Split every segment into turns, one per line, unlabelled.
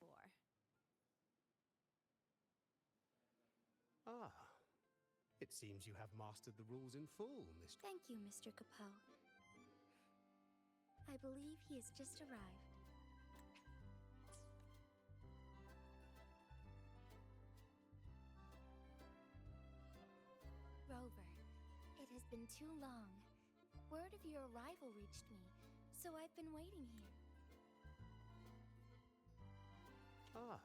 for.
Ah, it seems you have mastered the rules in full, Miss...
Thank you, Mr. Capot. I believe he has just arrived. Rover, it has been too long. Word of your arrival reached me, so I've been waiting here.
Ah,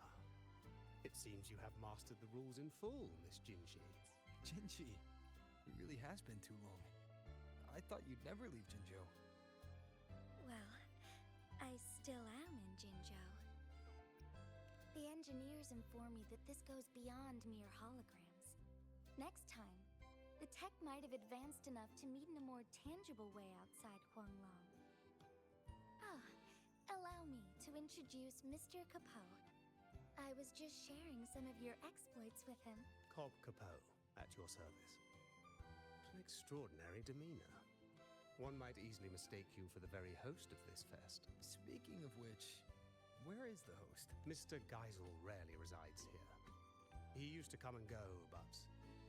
it seems you have mastered the rules in full, Miss Jinji.
Jinji, it really has been too long. I thought you'd never leave Jinzhou.
Well, I still am in Jinzhou. The engineers inform me that this goes beyond mere holograms. Next time, the tech might have advanced enough to meet in a more tangible way outside Huanglong. Ah, allow me to introduce Mr. Capot. I was just sharing some of your exploits with him.
Cobb Capot, at your service. An extraordinary demeanor. One might easily mistake you for the very host of this fest.
Speaking of which, where is the host?
Mr. Geisel rarely resides here. He used to come and go, but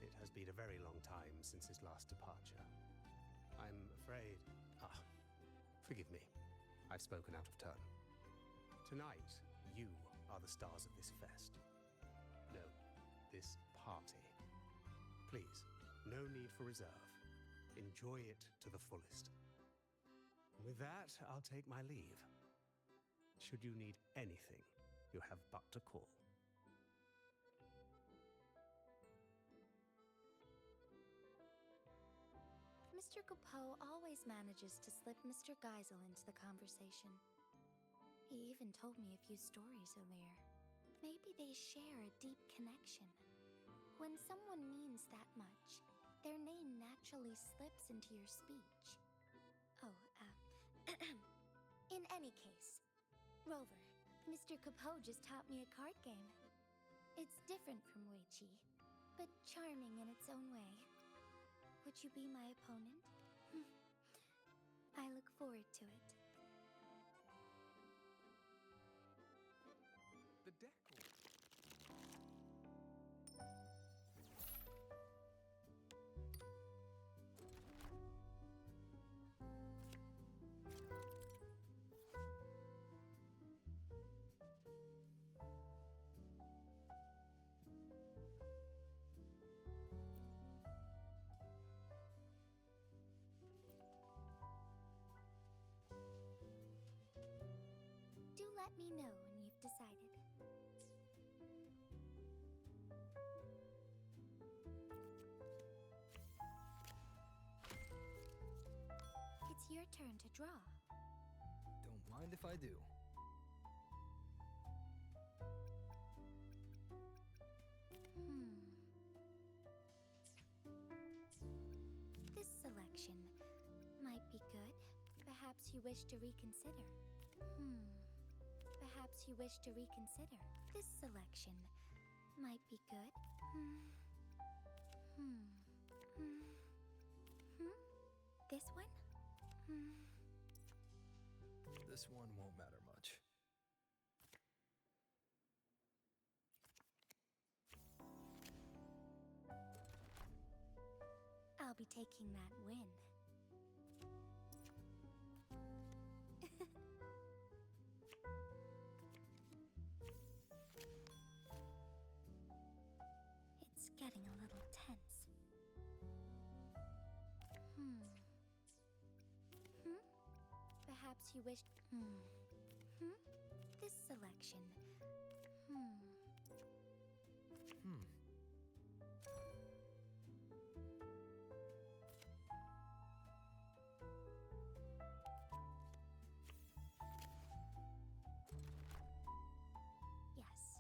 it has been a very long time since his last departure. I'm afraid... forgive me. I've spoken out of turn. Tonight, you are the stars of this fest. No, this party. Please, no need for reserve. Enjoy it to the fullest. With that, I'll take my leave. Should you need anything, you have but to call.
Mr. Capot always manages to slip Mr. Geisel into the conversation. He even told me a few stories earlier. Maybe they share a deep connection. When someone means that much, their name naturally slips into your speech. Oh, in any case, Rover, Mr. Capot just taught me a card game. It's different from Weiqi, but charming in its own way. Would you be my opponent? I look forward to it.
The decor.
Do let me know when you've decided. It's your turn to draw.
Don't mind if I do.
This selection might be good. Perhaps you wish to reconsider. Perhaps you wish to reconsider. This selection might be good. This one?
This one won't matter much.
I'll be taking that win. It's getting a little tense. Perhaps you wished... This selection... Yes,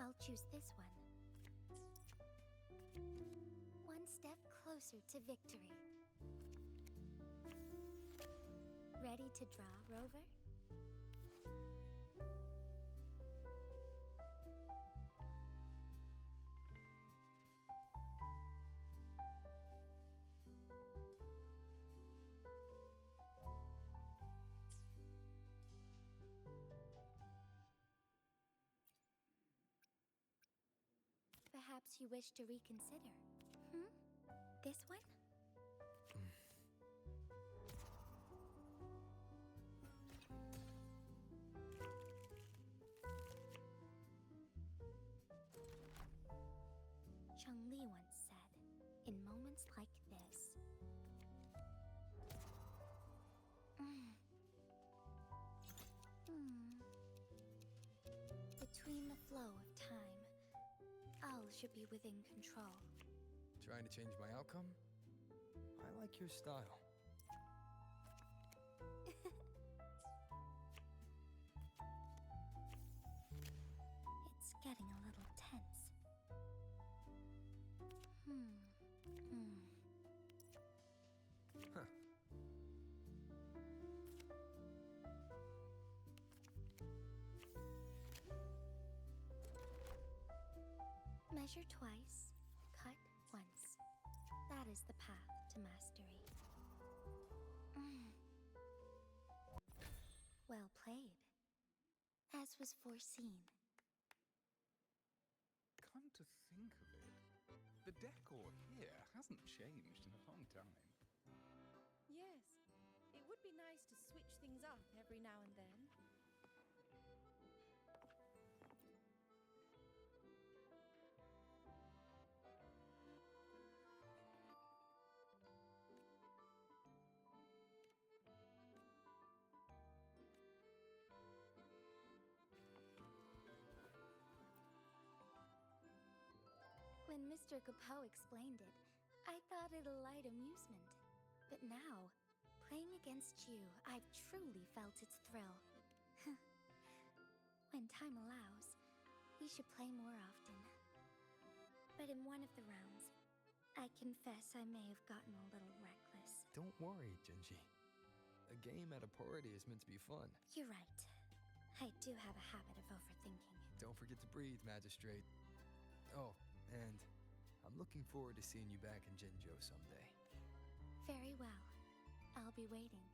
I'll choose this one. One step closer to victory. Ready to draw, Rover? Perhaps you wish to reconsider. Hmm? This one? Chun-Li once said, in moments like this... Between the flow of time, all should be within control.
Trying to change my outcome? I like your style.
It's getting a little tense.
Huh.
Measure twice, cut once. That is the path to mastery. Well played. As was foreseen.
Come to think of it, the decor here hasn't changed in a long time.
Yes, it would be nice to switch things up every now and then.
When Mr. Capot explained it, I thought it a light amusement. But now, playing against you, I've truly felt its thrill. When time allows, we should play more often. But in one of the rounds, I confess I may have gotten a little reckless.
Don't worry, Jinji. A game at a party is meant to be fun.
You're right. I do have a habit of overthinking.
Don't forget to breathe, Magistrate. Oh, and I'm looking forward to seeing you back in Jinzhou someday.
Very well. I'll be waiting.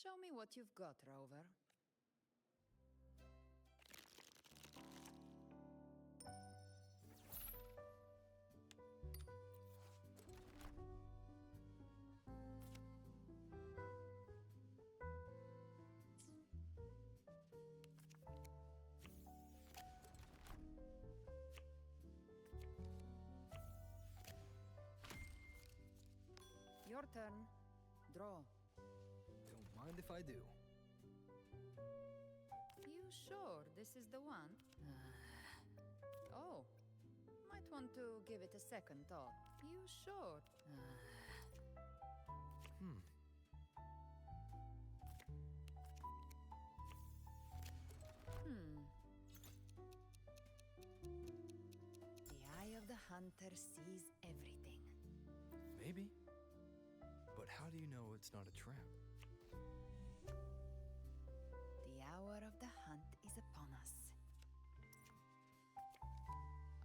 Show me what you've got, Rover. Your turn. Draw.
Don't mind if I do.
You sure this is the one? Oh, might want to give it a second thought. You sure? The eye of the hunter sees everything.
Maybe. But how do you know it's not a trap?
The hour of the hunt is upon us.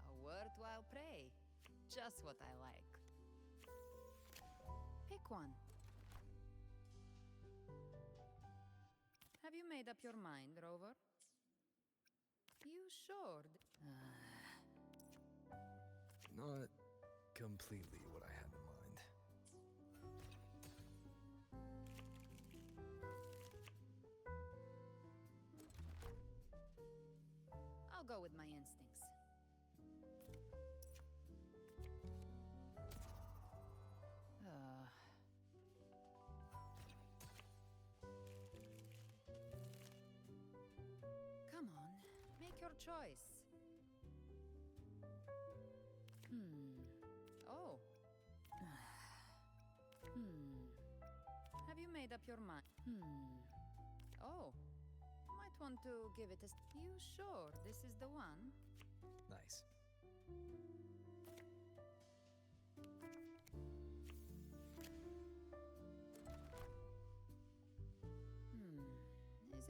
A worthwhile prey. Just what I like. Pick one. Have you made up your mind, Rover? You sure?
Not completely what I had in mind.
I'll go with my instincts. Come on, make your choice. Oh. Have you made up your mind? Oh. Might want to give it a... You sure this is the one?
Nice.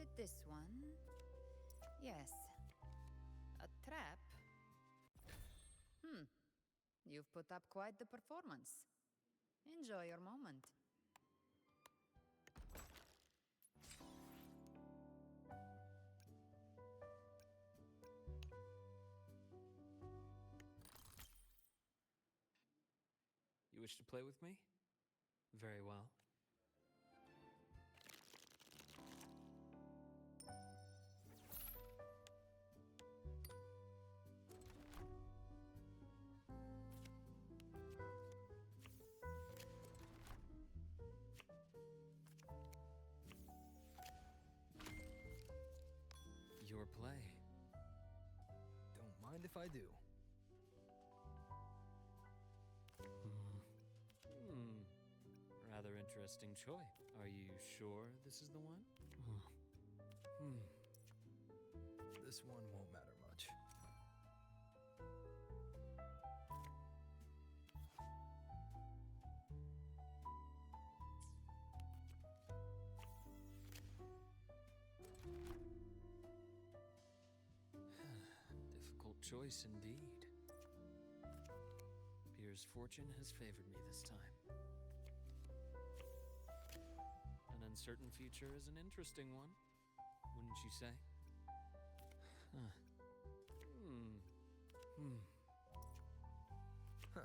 it this one? Yes. A trap? You've put up quite the performance. Enjoy your moment.
You wish to play with me? Very well. Your play.
Don't mind if I do.
Rather interesting choice. Are you sure this is the one?
This one won't matter much.
Difficult choice indeed. Appears fortune has favored me this time. An uncertain future is an interesting one, wouldn't you say? Huh.
Huh.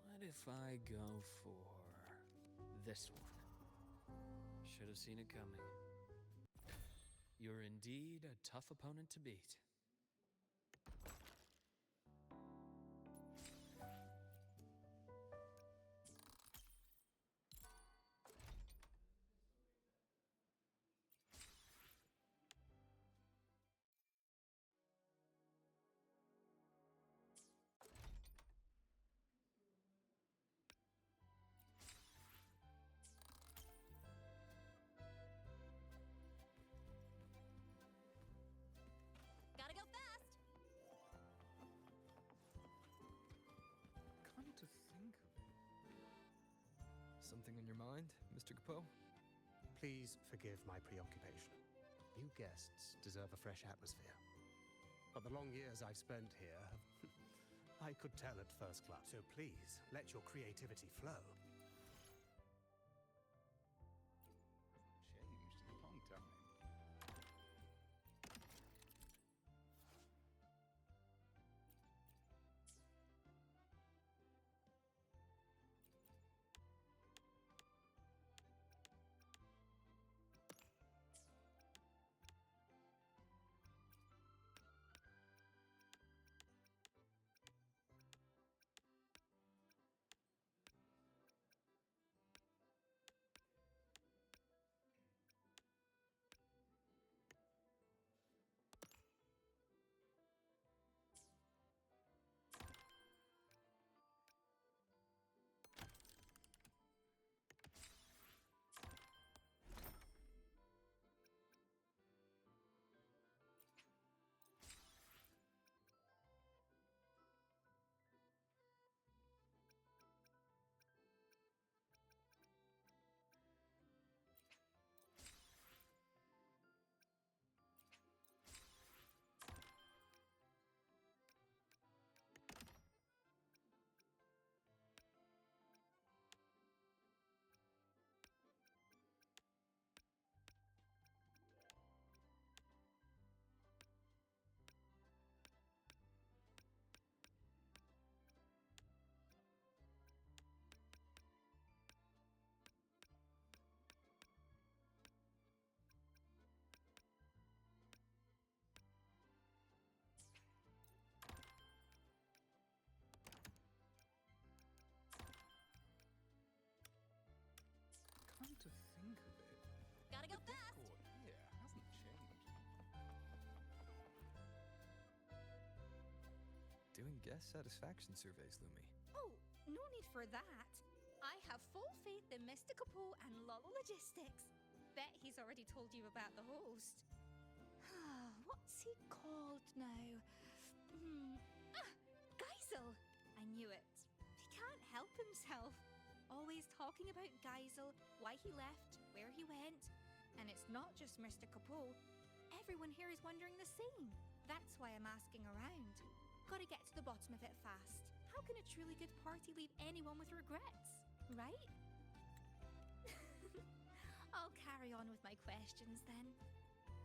What if I go for this one? Should have seen it coming. You're indeed a tough opponent to beat.
Gotta go fast!
Come to think of it,
Something on your mind, Mr. Capot?
Please forgive my preoccupation. New guests deserve a fresh atmosphere. But the long years I've spent here, I could tell at first glance. So please, let your creativity flow.
changed in a long time. Come to think of it,
Gotta go
the
fast!
decor here hasn't changed.
Doing guest satisfaction surveys, Lumi.
Oh, no need for that. I have full faith in Mr. Capot and Lolo Logistics. Bet he's already told you about the host. What's he called now? Geisel! I knew it. He can't help himself. Always talking about Geisel, why he left, where he went. And it's not just Mr. Capone. Everyone here is wondering the same. That's why I'm asking around. Gotta get to the bottom of it fast. How can a truly good party leave anyone with regrets? Right? I'll carry on with my questions then.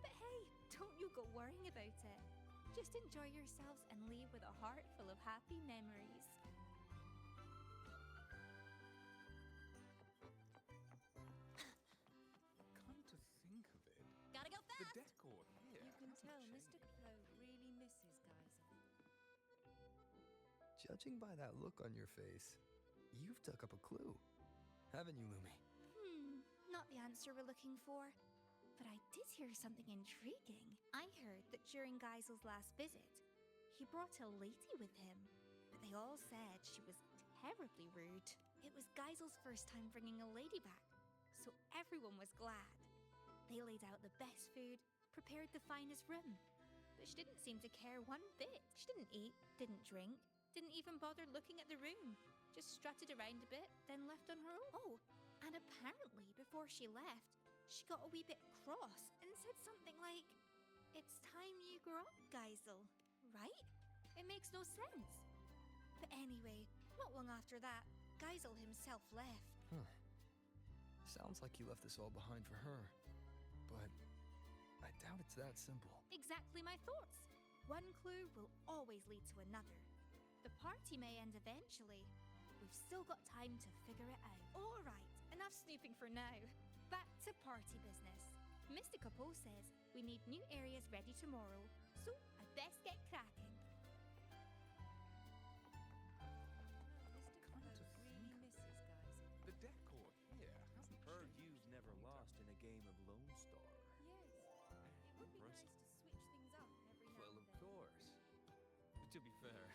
But hey, don't you go worrying about it. Just enjoy yourselves and leave with a heart full of happy memories.
Come to think of it,
Gotta go
the
fast!
decor here
You can
hasn't
tell
changed.
Mr. Capone really misses Geisel.
Judging by that look on your face, you've dug up a clue. Haven't you, Lumi?
Not the answer we're looking for. But I did hear something intriguing. I heard that during Geisel's last visit, he brought a lady with him. But they all said she was terribly rude. It was Geisel's first time bringing a lady back, so everyone was glad. They laid out the best food, prepared the finest room. But she didn't seem to care one bit. She didn't eat, didn't drink, didn't even bother looking at the room. Just strutted around a bit, then left on her own. Oh, and apparently before she left, she got a wee bit cross and said something like, "It's time you grew up, Geisel." Right? It makes no sense. But anyway, not long after that, Geisel himself left.
Sounds like you left this all behind for her. But I doubt it's that simple.
Exactly my thoughts. One clue will always lead to another. The party may end eventually. We've still got time to figure it out. All right, enough snooping for now. Back to party business. Mr. Capone says we need new areas ready tomorrow, so I best get cracking.
Mr.
Come to
Capone
think
really
of
misses Geisel.
The decor here hasn't
Heard
changed.
you've never lost in a game of Lone Star.
Yes, it would be nice
Impressive.
to switch things up every now
Well,
and
of
then.
course. But to be fair,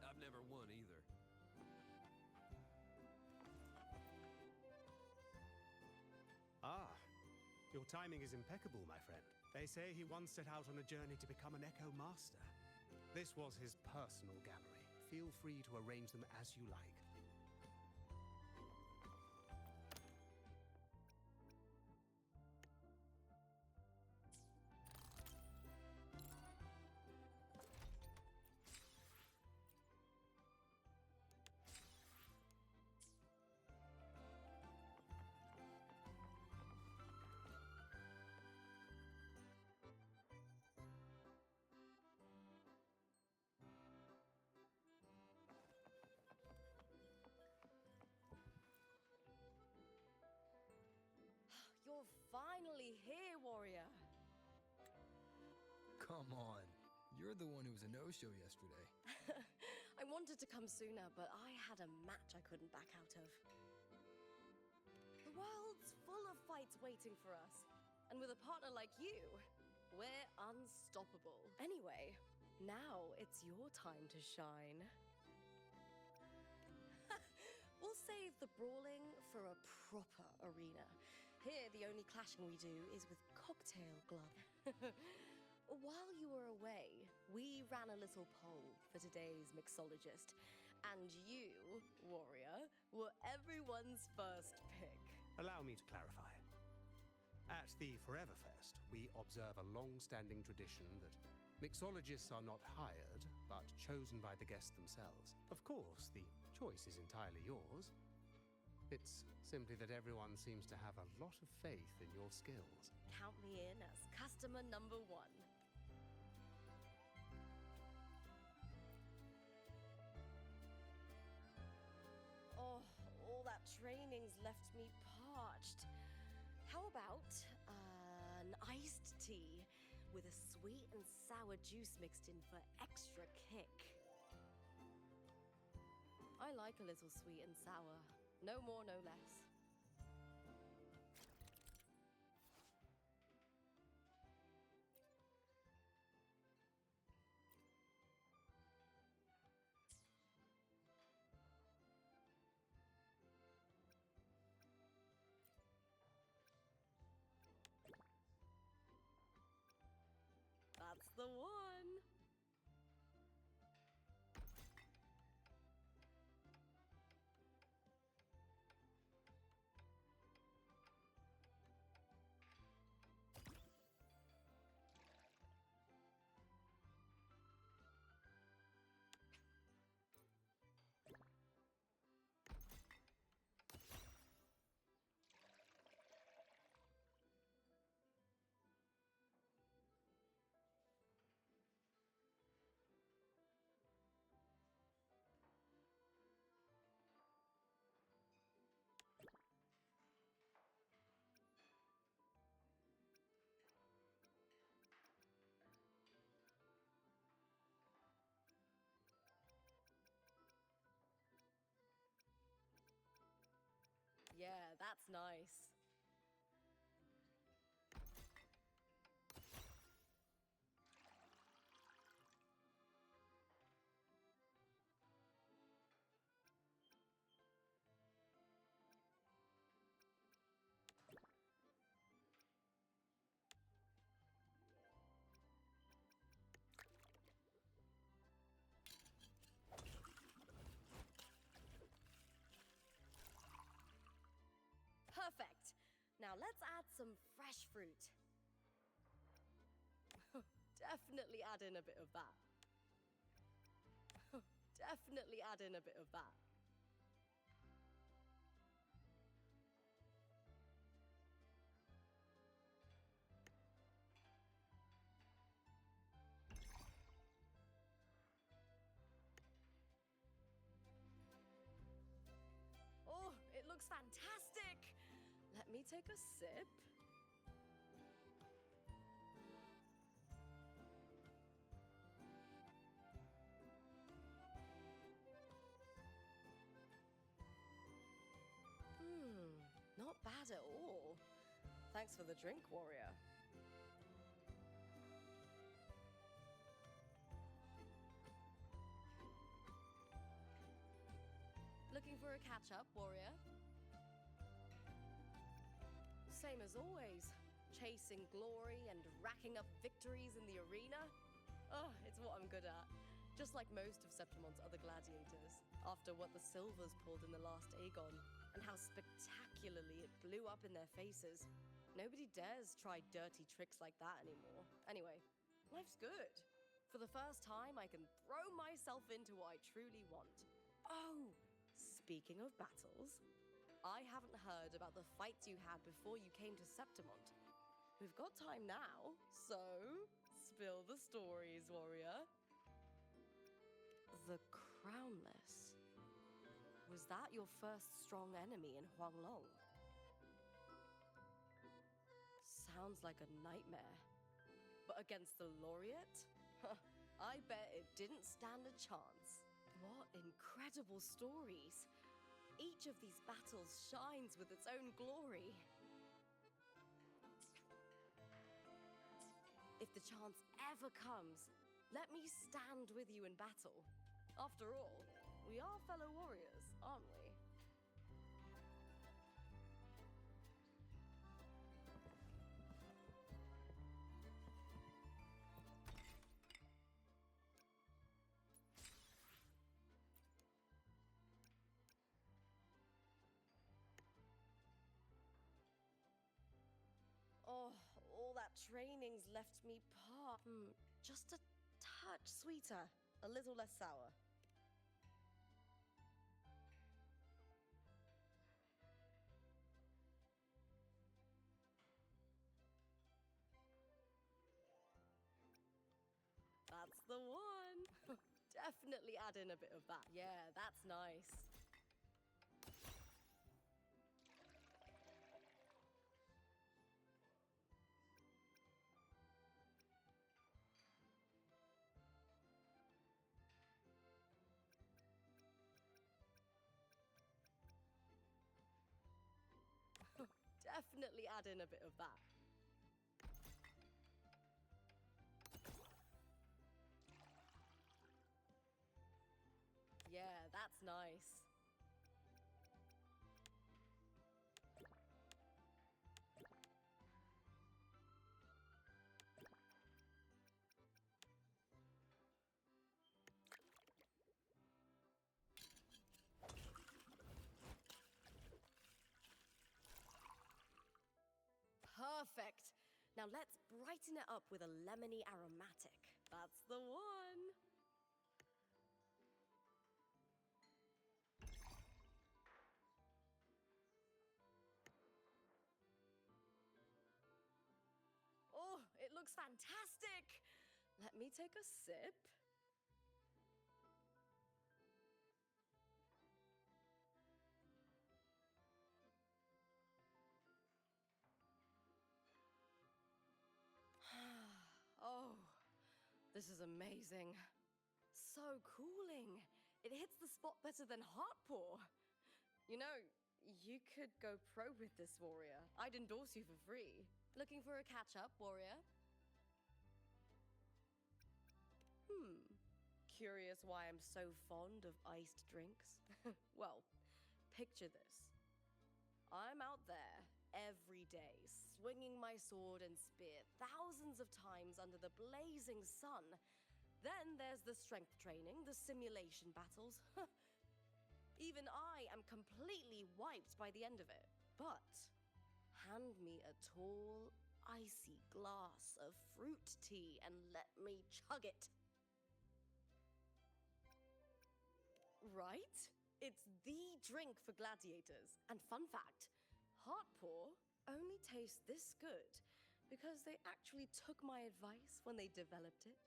I've never won either.
Ah, your timing is impeccable, my friend. They say he once set out on a journey to become an Echo Master. This was his personal gallery. Feel free to arrange them as you like.
You're finally here, warrior.
Come on. You're the one who was a no-show yesterday.
I wanted to come sooner, but I had a match I couldn't back out of. The world's full of fights waiting for us. And with a partner like you, we're unstoppable. Anyway, now it's your time to shine. We'll save the brawling for a proper arena. Here, the only clashing we do is with cocktail glove. While you were away, we ran a little poll for today's mixologist, and you, warrior, were everyone's first pick.
Allow me to clarify. At the Forever Fest, we observe a long-standing tradition that mixologists are not hired, but chosen by the guests themselves. Of course, the choice is entirely yours. It's simply that everyone seems to have a lot of faith in your skills.
Count me in as customer number one. Oh, all that training's left me parched. How about an iced tea with a sweet and sour juice mixed in for extra kick? I like a little sweet and sour. No more, no less. That's the one. that's nice. Perfect. Now let's add some fresh fruit. Definitely add in a bit of that. Definitely add in a bit of that. Oh, it looks fantastic! Let me take a sip. Not bad at all. Thanks for the drink, warrior. Looking for a catch-up, warrior? Same as always. Chasing glory and racking up victories in the arena. Oh, it's what I'm good at. Just like most of Septimon's other gladiators, after what the Silvers pulled in the last Aegon, and how spectacularly it blew up in their faces. Nobody dares try dirty tricks like that anymore. Anyway, life's good. For the first time, I can throw myself into what I truly want. Oh, speaking of battles, I haven't heard about the fights you had before you came to Septimont. We've got time now, so spill the stories, warrior. The Crownless. Was that your first strong enemy in Huanglong? Sounds like a nightmare. But against the Laureate? I bet it didn't stand a chance. What incredible stories. Each of these battles shines with its own glory. If the chance ever comes, let me stand with you in battle. After all, we are fellow warriors, aren't we? Oh, all that training's left me just a touch sweeter, a little less sour. That's the one. Definitely add in a bit of that. Yeah, that's nice. Definitely add in a bit of that. Yeah, that's nice. Perfect. Now let's brighten it up with a lemony aromatic. That's the one. Oh, it looks fantastic. Let me take a sip. Oh, this is amazing. So cooling. It hits the spot better than Heartpaw. You know, You could go pro with this, warrior. I'd endorse you for free. Looking for a catch-up, warrior? Curious why I'm so fond of iced drinks? Well, picture this. I'm out there every day, swinging my sword and spear thousands of times under the blazing sun. Then there's the strength training, the simulation battles. Even I am completely wiped by the end of it. But hand me a tall, icy glass of fruit tea and let me chug it. Right? It's the drink for gladiators. And fun fact, Heartpaw only tastes this good because they actually took my advice when they developed it.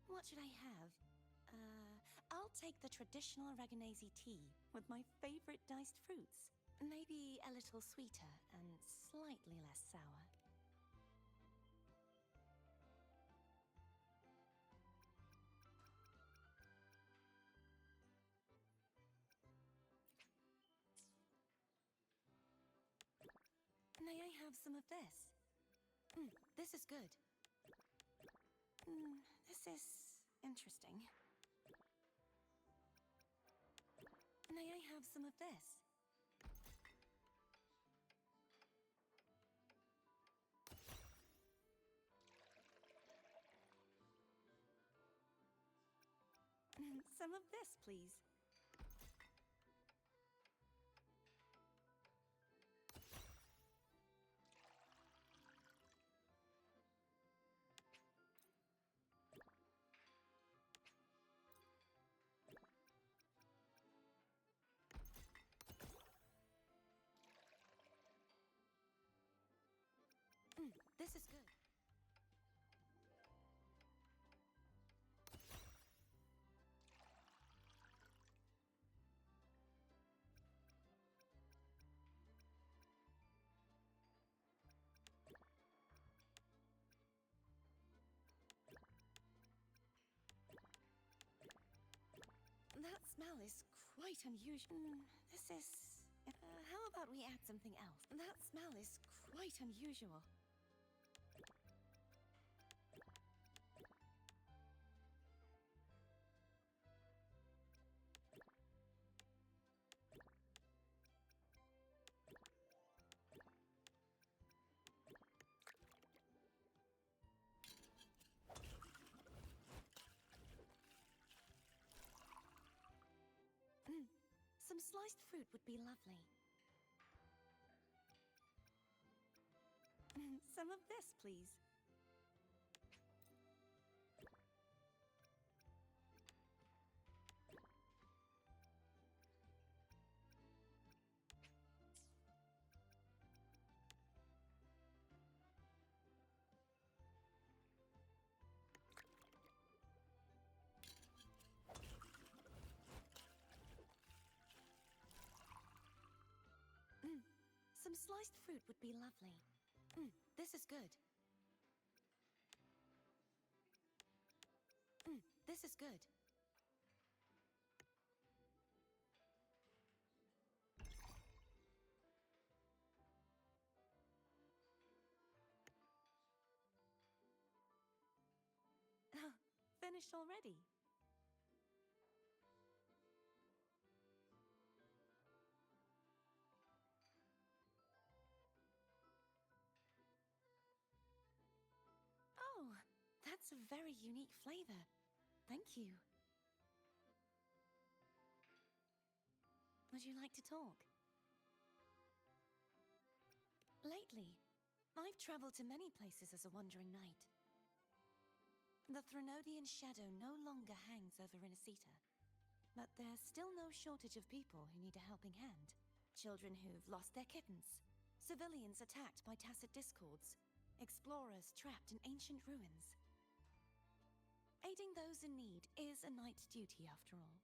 What should I have? I'll take the traditional Reganese tea with my favorite diced fruits. Maybe a little sweeter and slightly less sour. May I have some of this? This is good. This is interesting. May I have some of this? Some of this, please. This is good. That smell is quite unusual. This is... how about we add something else? That smell is quite unusual. Some sliced fruit would be lovely. Some of this, please. Some sliced fruit would be lovely. This is good. This is good. Finished already? Oh, that's a very unique flavor. Thank you. Would you like to talk? Lately, I've traveled to many places as a wandering knight. The Threnodian shadow no longer hangs over Innisita, but there's still no shortage of people who need a helping hand. Children who've lost their kittens, civilians attacked by tacit discords, explorers trapped in ancient ruins. Aiding those in need is a knight's duty, after all.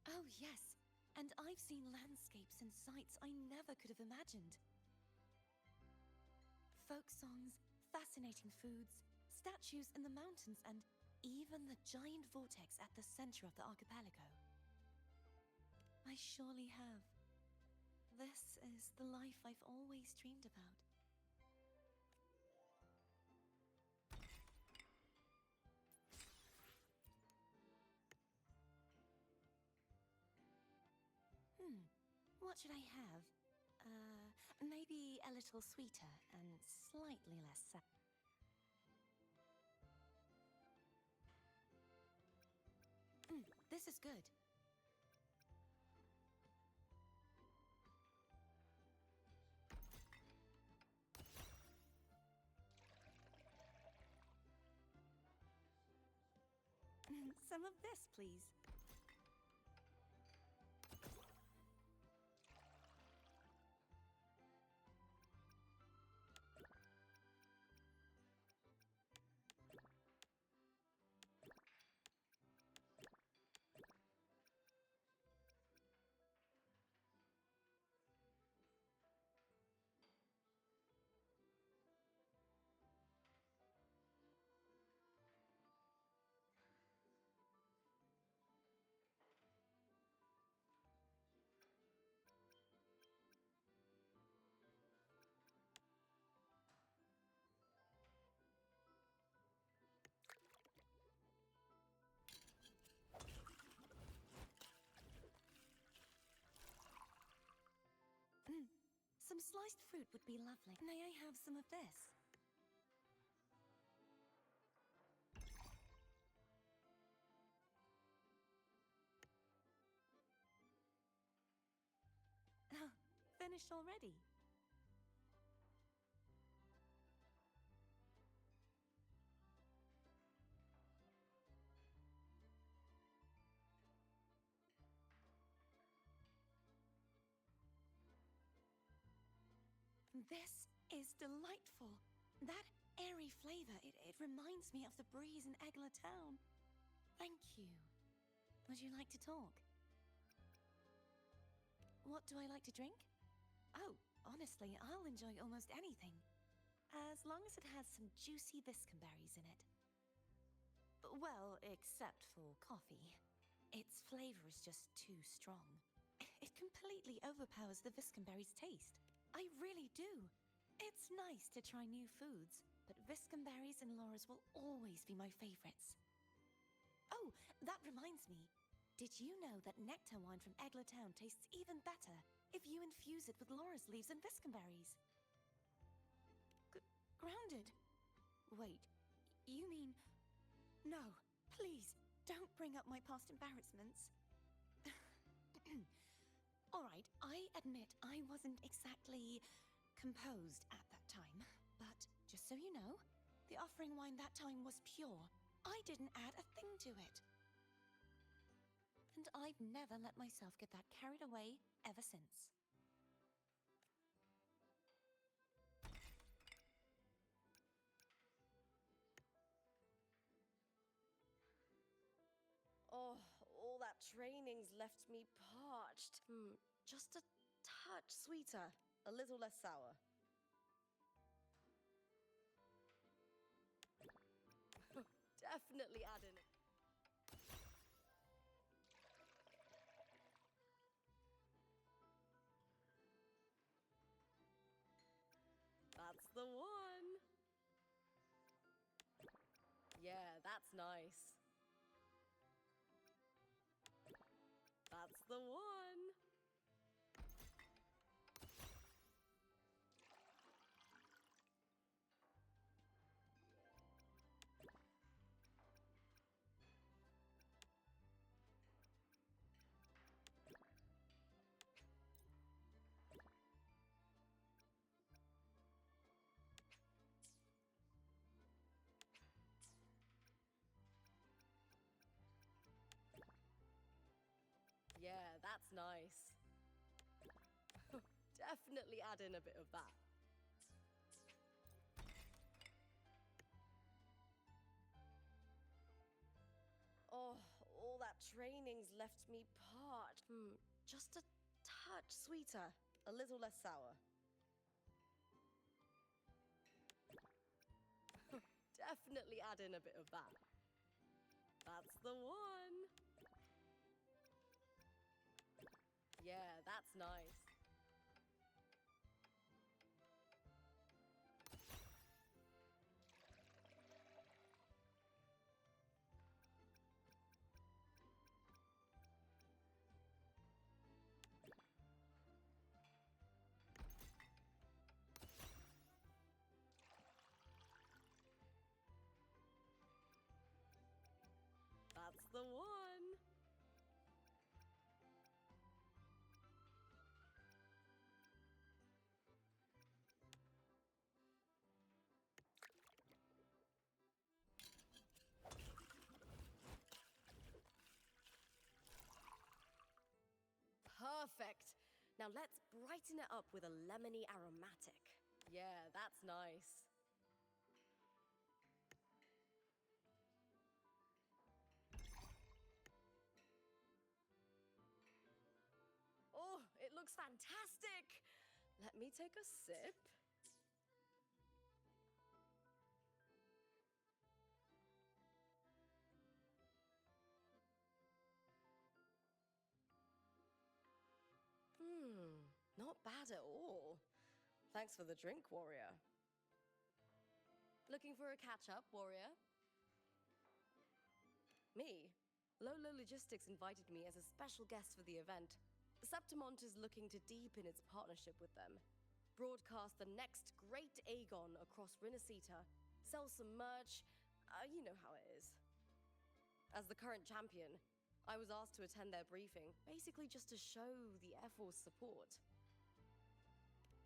Oh, Oh, yes. And I've seen landscapes and sights I never could have imagined. Folk songs, fascinating foods, statues in the mountains, and even the giant vortex at the center of the archipelago. I surely have. This is the life I've always dreamed about. What should I have? Maybe a little sweeter and slightly less this is good. Some of this, please. Some sliced fruit would be lovely. May I have some of this? Oh, finished already? This is delightful. That airy flavor, it reminds me of the breeze in Egla Town. Thank you. Would you like to talk? What do I like to drink? Oh, honestly, I'll enjoy almost anything. As long as it has some juicy viscumberries in it. Well, except for coffee. Its flavor is just too strong. It completely overpowers the viscumberry's taste. I really do. It's nice to try new foods, but viscumberries and Laura's will always be my favorites. Oh, that reminds me. Did you know that nectar wine from Egla Town tastes even better if you infuse it with Laura's leaves and viscumberries? Grounded? Wait, you mean... No, please, don't bring up my past embarrassments. Alright, I admit I wasn't exactly composed at that time, but just so you know, the offering wine that time was pure. I didn't add a thing to it. And I've never let myself get that carried away ever since.
Oh, all that training's left me parched. Just a touch sweeter, a little less sour. Definitely add in it. That's the one. Yeah, that's nice. That's the one. Yeah, that's nice. Definitely add in a bit of that. Oh, all that training's left me parched. Just a touch sweeter, a little less sour. Definitely add in a bit of that. That's the one. Yeah, that's nice. That's the one. Perfect. Now let's brighten it up with a lemony aromatic. Yeah, that's nice. Oh, it looks fantastic. Let me take a sip. Not bad at all. Thanks for the drink, Warrior. Looking for a catch-up, Warrior? Me? Lolo Logistics invited me as a special guest for the event. Septimont is looking to deepen its partnership with them, broadcast the next great Aegon across Rinascita, sell some merch, you know how it is. As the current champion, I was asked to attend their briefing, basically just to show the Air Force support.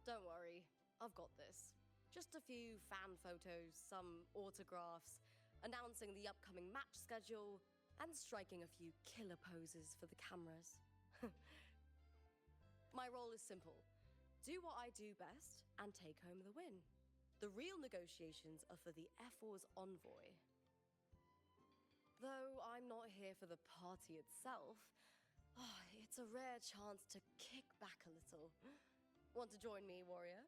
Don't worry, I've got this. Just a few fan photos, some autographs, announcing the upcoming match schedule, and striking a few killer poses for the cameras. My role is simple. Do what I do best and take home the win. The real negotiations are for the F4's envoy. Though I'm not here for the party itself, it's a rare chance to kick back a little. Want to join me, Warrior?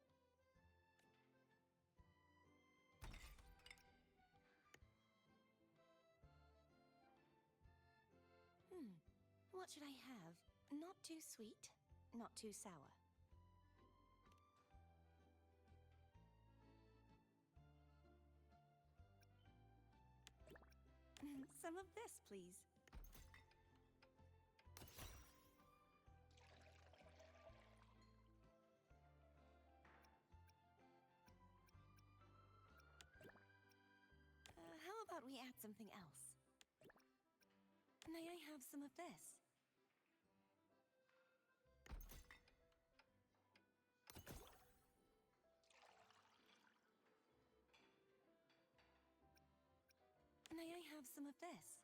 What should I have? Not too sweet, not too sour. Some of this, please. How about we add something else? May I have some of this? May I have some of this?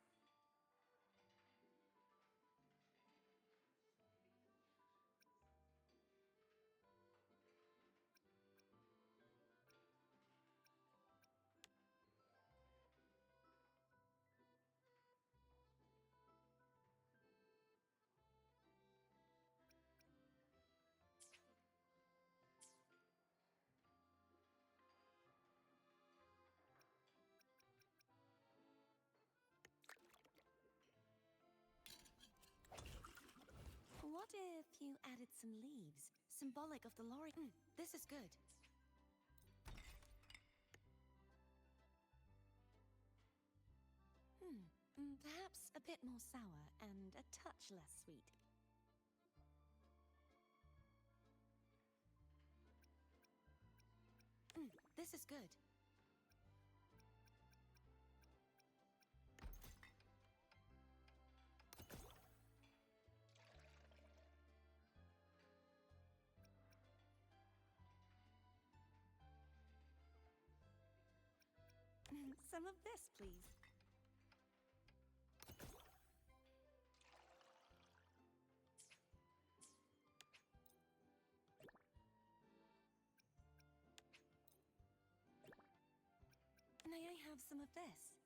What if you added some leaves, symbolic of the Lord? This is good. Perhaps a bit more sour and a touch less sweet. This is good. Some of this, please. May I have some of this?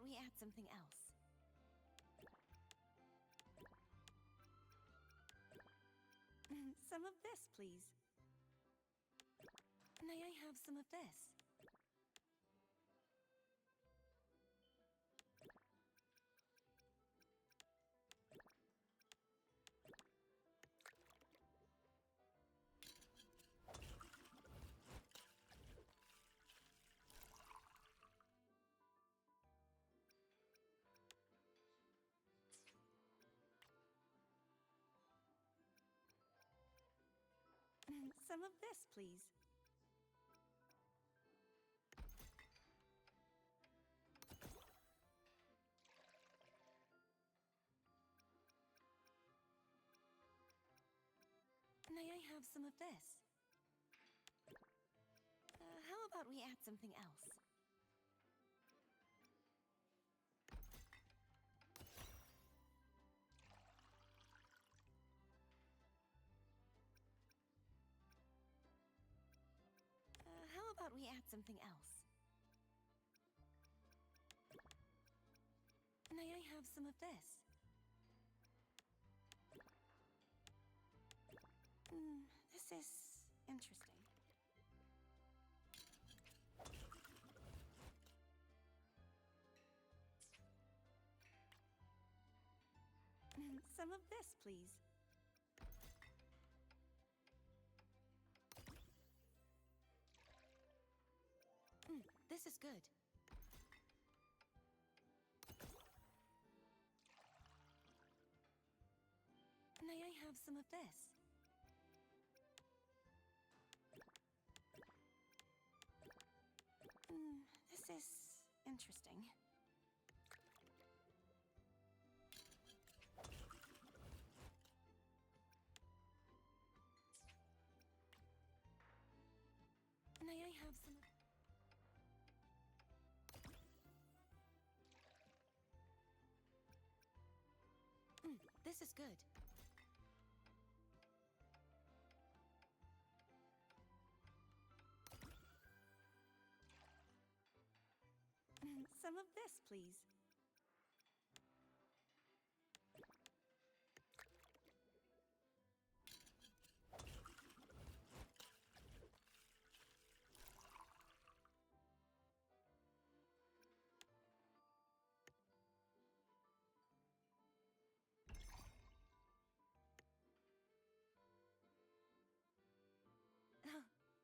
about we add something else? Some of this, please. May I have some of this? Some of this, please. May I have some of this? How about we add something else? How about we add something else? May I have some of this? This is interesting. Some of this, please. This is good. May I have some of this? This is interesting. May I have some? This is good. Some of this, please.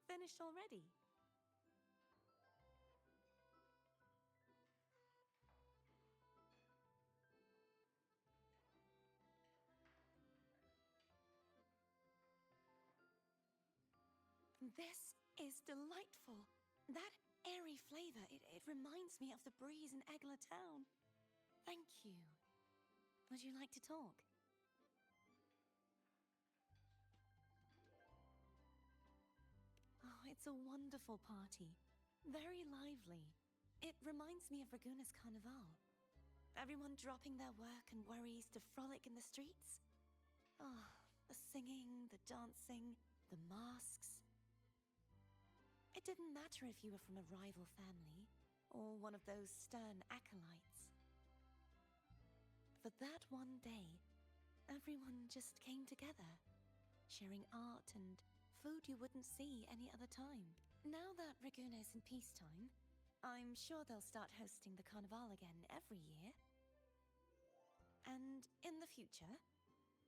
Finished already? This is delightful. That airy flavor, it reminds me of the breeze in Egla Town. Thank you. Would you like to talk? Oh, it's a wonderful party. Very lively. It reminds me of Raguna's Carnival. Everyone dropping their work and worries to frolic in the streets. Oh, the singing, the dancing, the masks. It didn't matter if you were from a rival family or one of those stern acolytes. For that one day, everyone just came together, sharing art and food you wouldn't see any other time. Now that Raguna is in peacetime, I'm sure they'll start hosting the Carnival again every year. And in the future,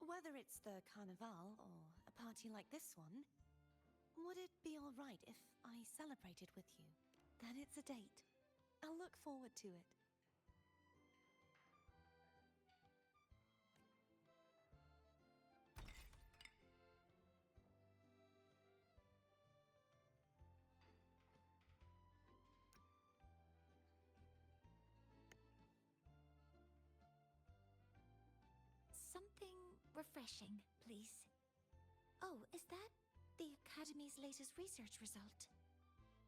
whether it's the Carnival or a party like this one, would it be all right if I celebrated with you? Then it's a date. I'll look forward to it.
Something refreshing, please. Oh, is that the Academy's latest research result?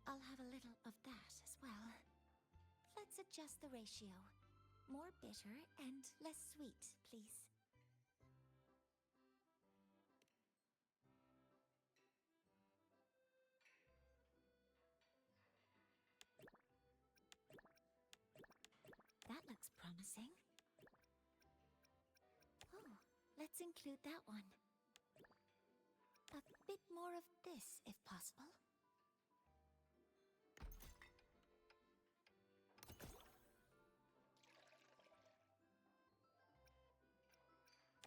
I'll have a little of that as well. Let's adjust the ratio. More bitter and less sweet, please. promising. Oh, let's include that one. A bit more of this, if possible.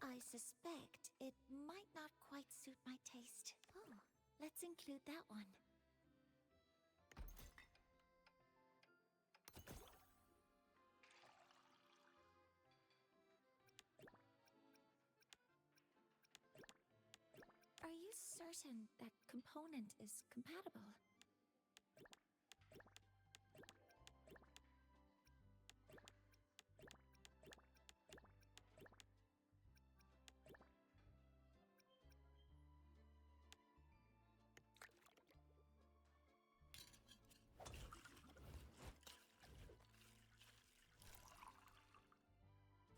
I suspect it might not quite suit my taste. Oh, let's include that one. Are you certain that component is compatible?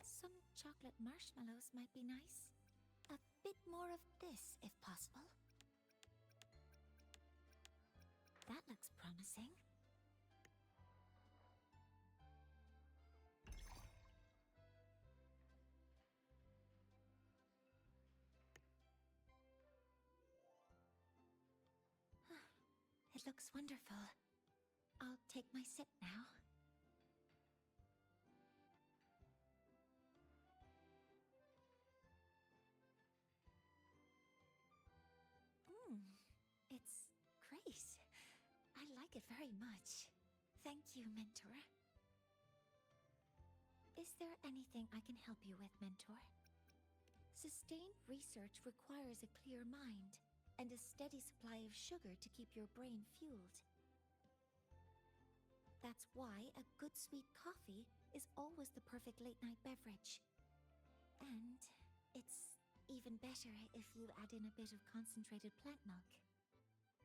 Some chocolate marshmallows might be nice. A bit more of this, if possible. That looks promising. It looks wonderful. I'll take my sip now. It's great. I like it very much. Thank you, Mentor. Is there anything I can help you with, Mentor? Sustained research requires a clear mind and a steady supply of sugar to keep your brain fueled. That's why a good sweet coffee is always the perfect late-night beverage. And it's even better if you add in a bit of concentrated plant milk.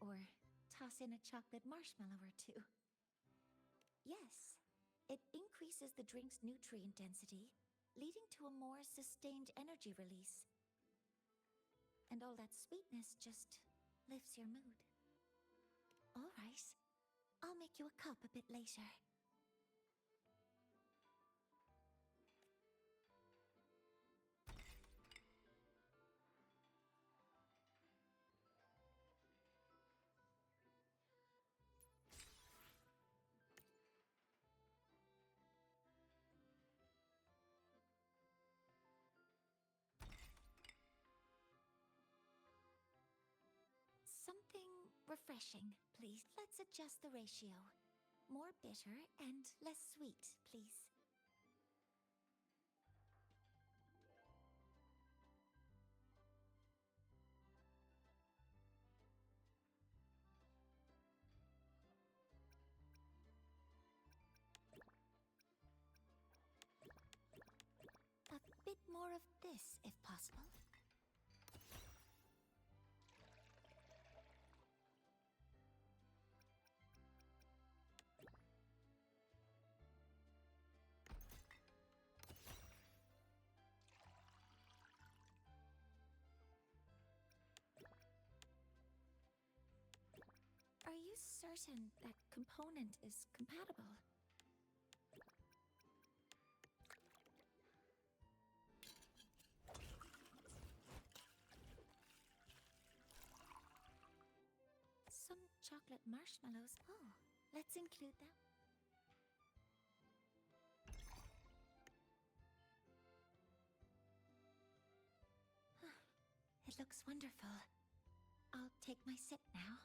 Or toss in a chocolate marshmallow or two. Yes, it increases the drink's nutrient density, leading to a more sustained energy release. And all that sweetness just lifts your mood. All right, I'll make you a cup a bit later. Something refreshing, please. Let's adjust the ratio. More bitter and less sweet, please. A bit more of this, if possible. Are you certain that component is compatible? Some chocolate marshmallows. Oh, let's include that. It looks wonderful. I'll take my sip now.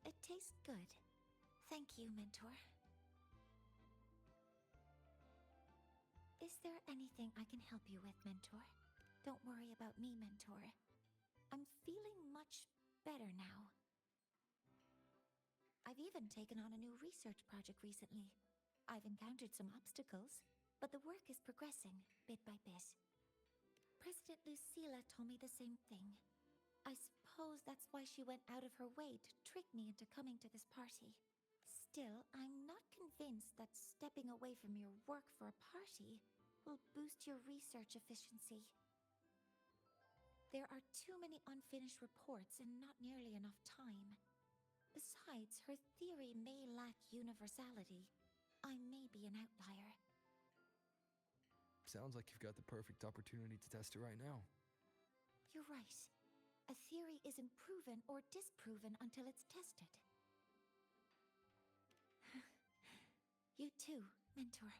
It tastes good. Thank you, Mentor. Is there anything I can help you with, Mentor? Don't worry about me, Mentor. I'm feeling much better now. I've even taken on a new research project recently. I've encountered some obstacles, but the work is progressing, bit by bit. President Lucilla told me the same thing. I suppose that's why she went out of her way to trick me into coming to this party. Still, I'm not convinced that stepping away from your work for a party will boost your research efficiency.
There are too many unfinished reports and not nearly enough time. Besides, her theory may lack universality. I may be an outlier.
Sounds like you've got the perfect opportunity to test it right now.
You're right. A theory isn't proven or disproven until it's tested. You too, Mentor.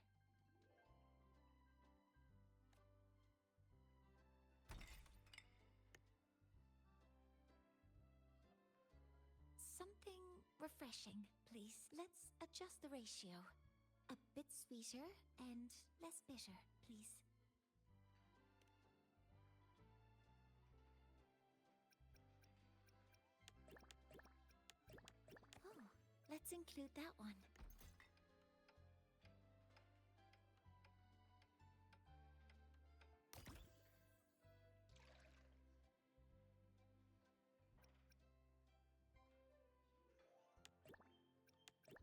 Something refreshing, please. Let's adjust the ratio. A bit sweeter and less bitter, please. Oh, let's include that one.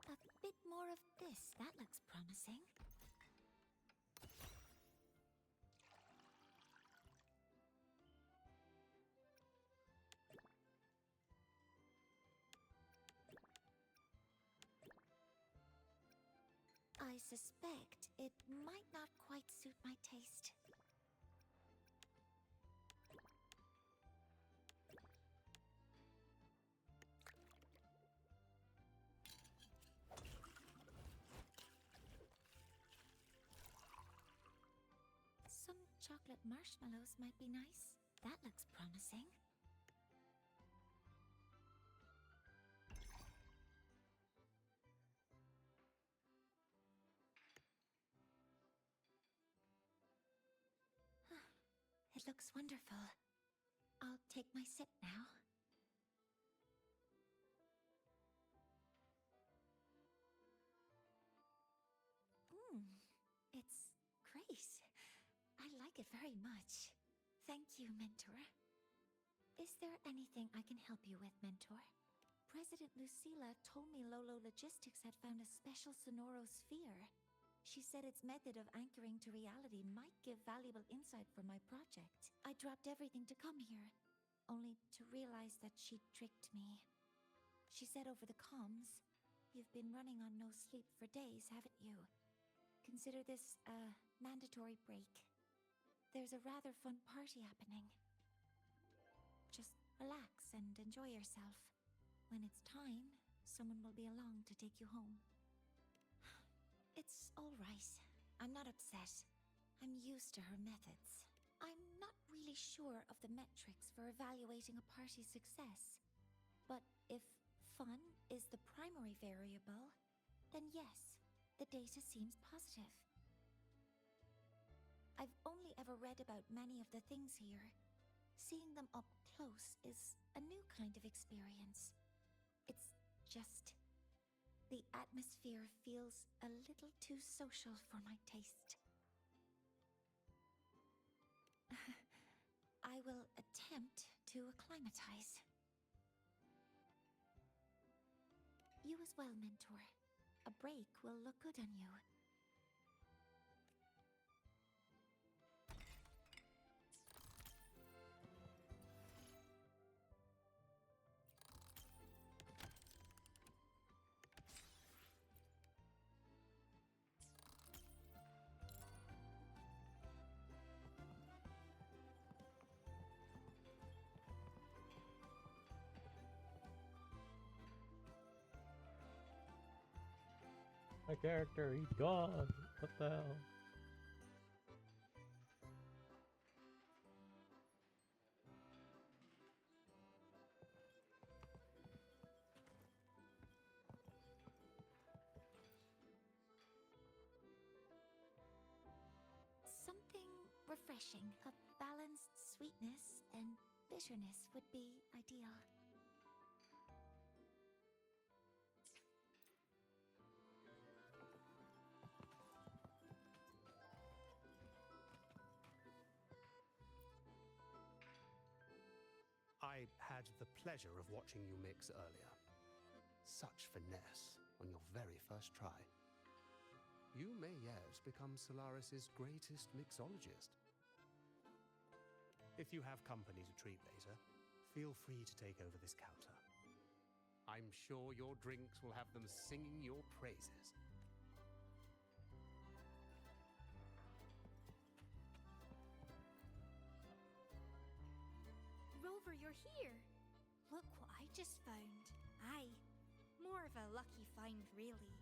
A bit more of this. That looks promising. I suspect it might not quite suit my taste. Some chocolate marshmallows might be nice. That looks promising. It looks wonderful. I'll take my sip now. It's great. I like it very much. Thank you, Mentor. Is there anything I can help you with, Mentor? President Lucilla told me Lolo Logistics had found a special Sonoro sphere. She said its method of anchoring to reality might give valuable insight for my project. I dropped everything to come here, only to realize that she'd tricked me. She said over the comms, "You've been running on no sleep for days, haven't you? Consider this a mandatory break. There's a rather fun party happening. Just relax and enjoy yourself. When it's time, someone will be along to take you home." It's all right. I'm not upset. I'm used to her methods. I'm not really sure of the metrics for evaluating a party's success. But if fun is the primary variable, then yes, the data seems positive. I've only ever read about many of the things here. Seeing them up close is a new kind of experience. It's just... the atmosphere feels a little too social for my taste. I will attempt to acclimatize. You as well, Mentor. A break will look good on you.
My character, he's gone. What the hell?
Something refreshing. A balanced sweetness and bitterness would be ideal.
I had the pleasure of watching you mix earlier. Such finesse on your very first try. You may yet become Solaris's greatest mixologist. If you have company to treat later, feel free to take over this counter. I'm sure your drinks will have them singing your praises.
Rover, you're here! Look what I just found. Aye, more of a lucky find, really.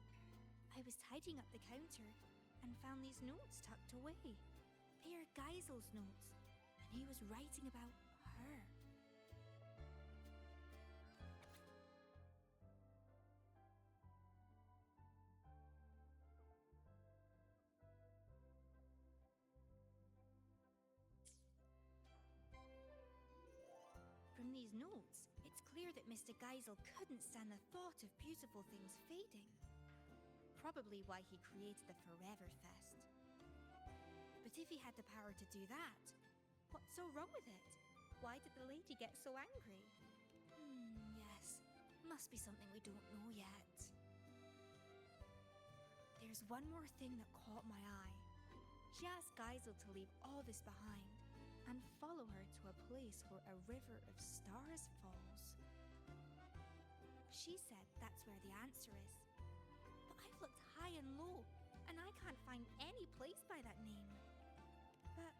I was tidying up the counter and found these notes tucked away. They are Geisel's notes, and he was writing about her. From these notes, it's clear that Mr. Geisel couldn't stand the thought of beautiful things fading. Probably why he created the Forever Fest. But if he had the power to do that, what's so wrong with it? Why did the lady get so angry? Yes, must be something we don't know yet. There's one more thing that caught my eye. She asked Geisel to leave all this behind and follow her to a place where a river of stars falls. She said that's where the answer is. But I've looked high and low, and I can't find any place by that name. But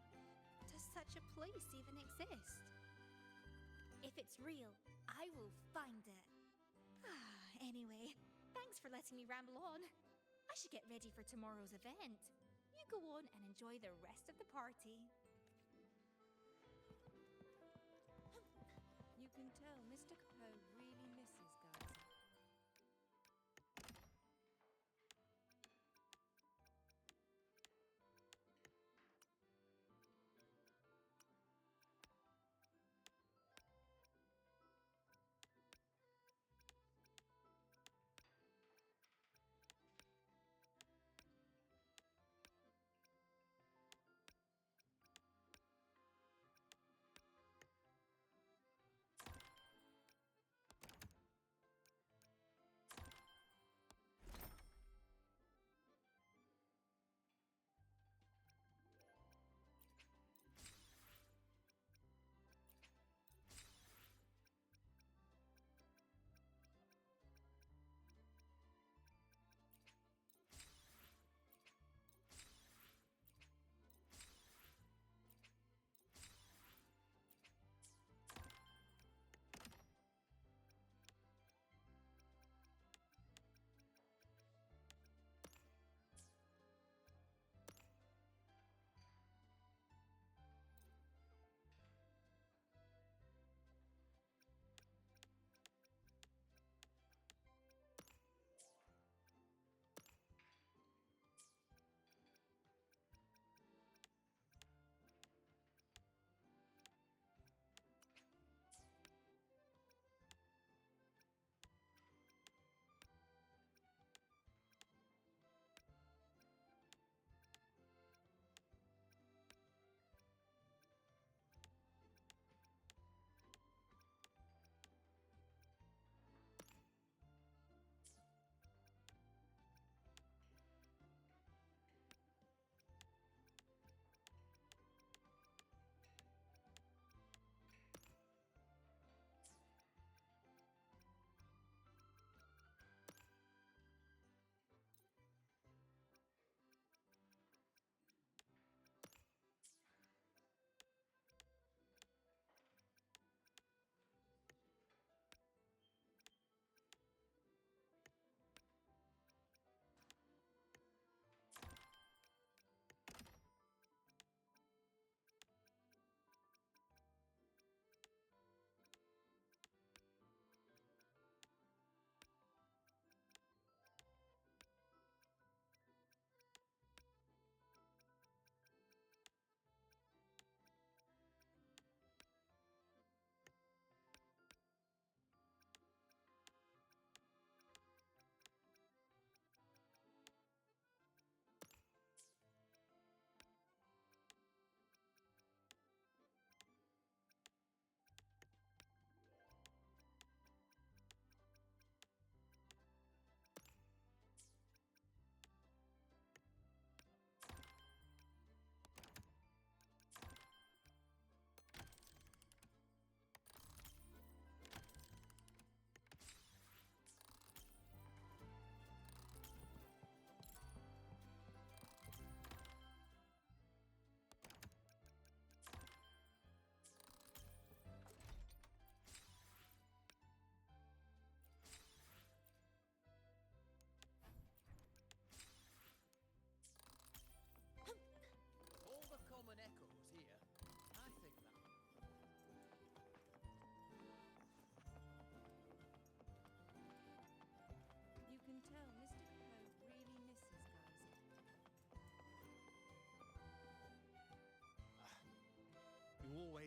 does such a place even exist? If it's real, I will find it. Anyway, thanks for letting me ramble on. I should get ready for tomorrow's event. You go on and enjoy the rest of the party.
You can tell Mr. Capone really misses Geisel.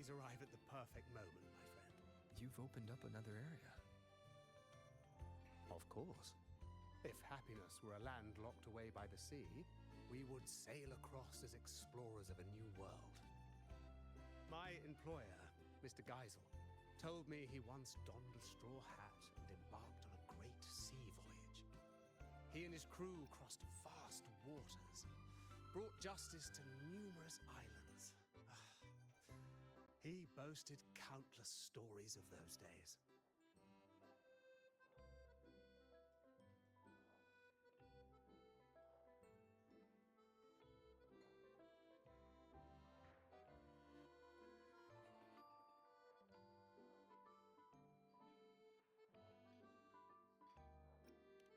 things arrive at the perfect moment, my friend.
You've opened up another area.
Of course. If happiness were a land locked away by the sea, we would sail across as explorers of a new world. My employer, Mr. Geisel, told me he once donned a straw hat and embarked on a great sea voyage. He and his crew crossed vast waters, brought justice to numerous islands. He boasted countless stories of those days.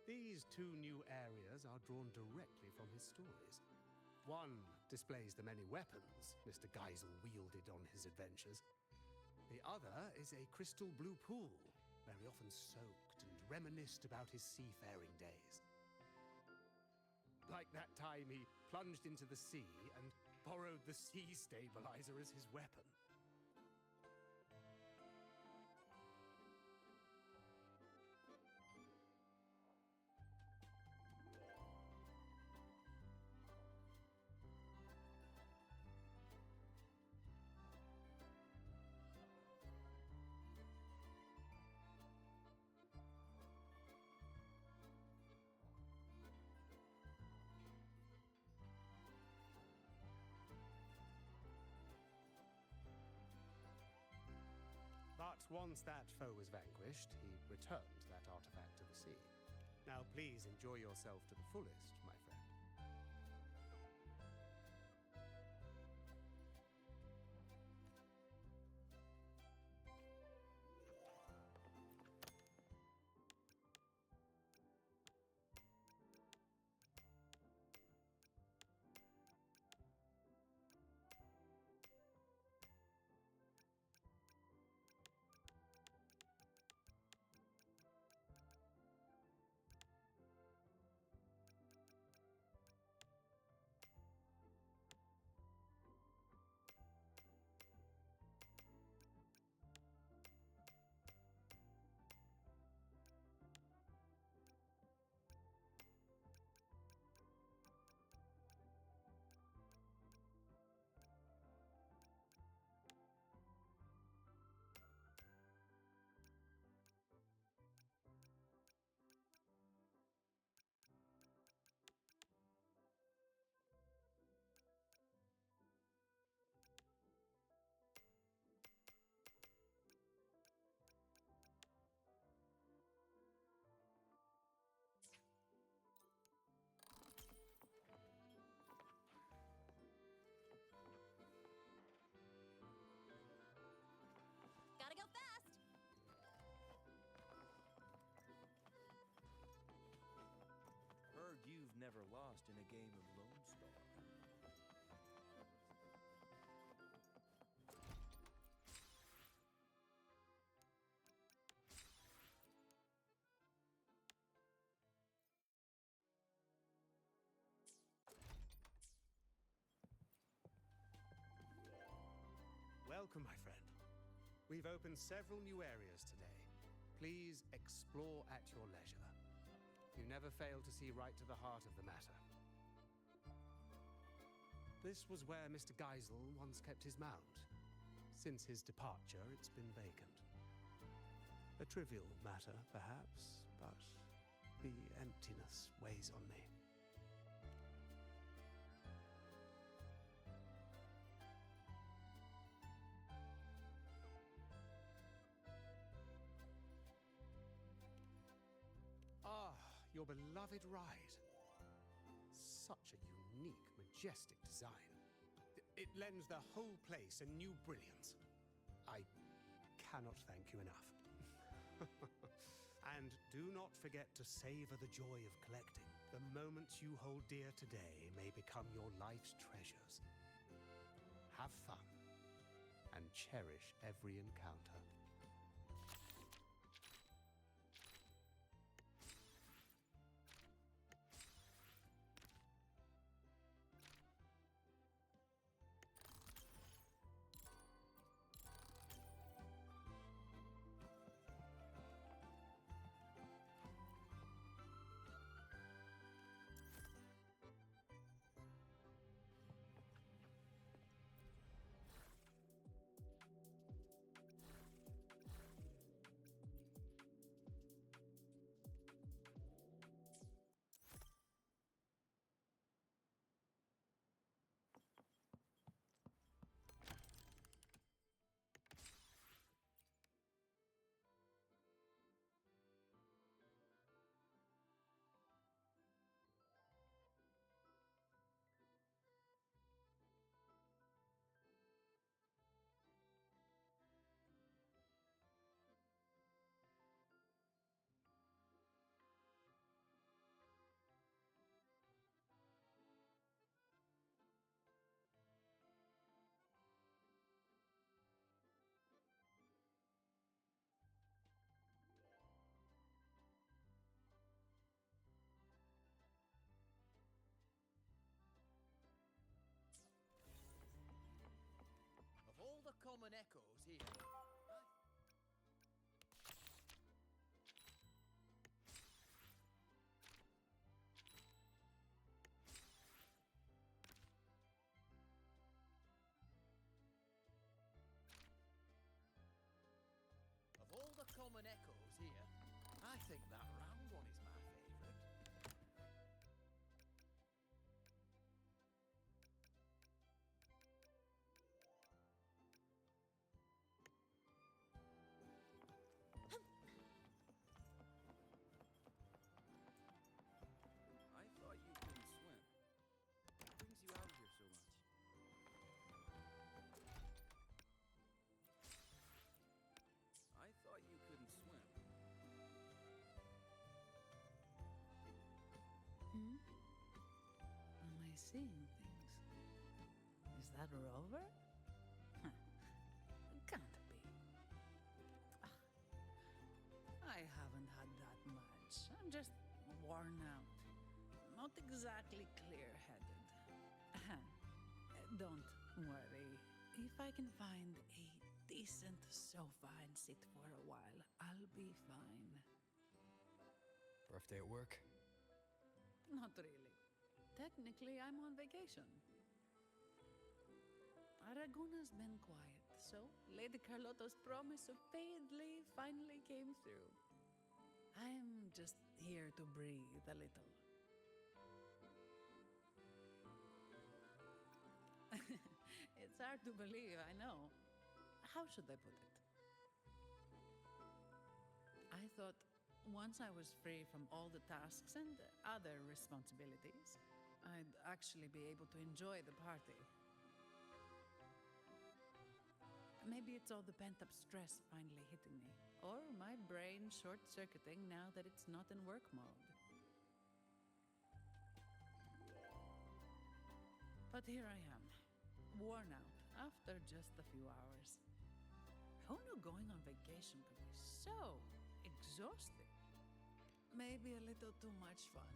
These two new areas are drawn directly from his stories. One displays the many weapons Mr. Geisel wielded on his adventures. The other is a crystal blue pool, where he often soaked and reminisced about his seafaring days. Like that time he plunged into the sea and borrowed the sea stabilizer as his weapon. But once that foe was vanquished, he returned that artifact to the sea. Now please enjoy yourself to the fullest, my friend.
Gotta go fast!
Heard you've never lost in a game of Lone Star.
Welcome, my friend. We've opened several new areas today. Please explore at your leisure. You never fail to see right to the heart of the matter. This was where Mr. Geisel once kept his mount. Since his departure, it's been vacant. A trivial matter, perhaps, but the emptiness weighs on me. Your beloved ride. Such a unique, majestic design. It lends the whole place a new brilliance. I cannot thank you enough. And do not forget to savor the joy of collecting. The moments you hold dear today may become your life's treasures. Have fun and cherish every encounter.
here. Of all the common echoes here, I think that round one is my favourite.
I thought you couldn't swim. What brings you out here so much? I thought you couldn't swim.
Hmm? Am I seeing things? Is that Rover? Huh. Can't be. Ah, I haven't had that much. I'm just worn out. Not exactly clear-headed. Don't worry. If I can find a decent sofa and sit for a while, I'll be fine.
Rough day at work?
Not really. Technically, I'm on vacation. Aragona's been quiet, so Lady Carlotta's promise of paid leave finally came through. I'm just here to breathe a little. It's hard to believe, I know. How should I put it? I thought once I was free from all the tasks and other responsibilities, I'd actually be able to enjoy the party. Maybe it's all the pent-up stress finally hitting me, or my brain short-circuiting now that it's not in work mode. But here I am, worn out after just a few hours. Who knew going on vacation could be so exhausting? Maybe a little too much fun.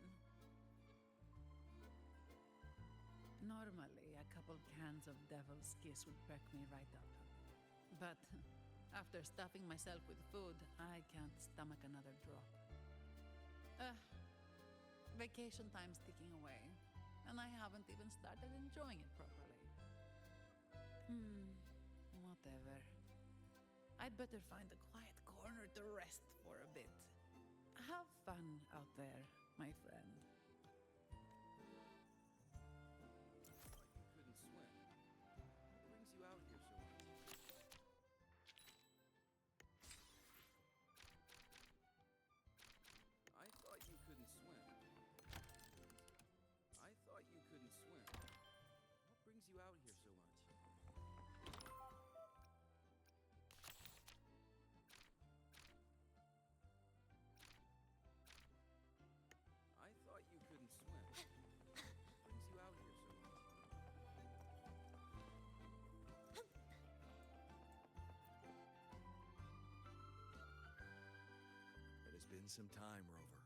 Normally, a couple cans of Devil's Kiss would perk me right up. But after stuffing myself with food, I can't stomach another drop. Vacation time's ticking away, and I haven't even started enjoying it properly. Whatever. I'd better find a quiet corner to rest for a bit. Have fun out there, my friend.
You couldn't swim. What brings you out here so much? I thought you couldn't swim. I thought you couldn't swim. What brings you out here so much? I thought you couldn't swim. What brings you out here so much?
It has been some time, Rover.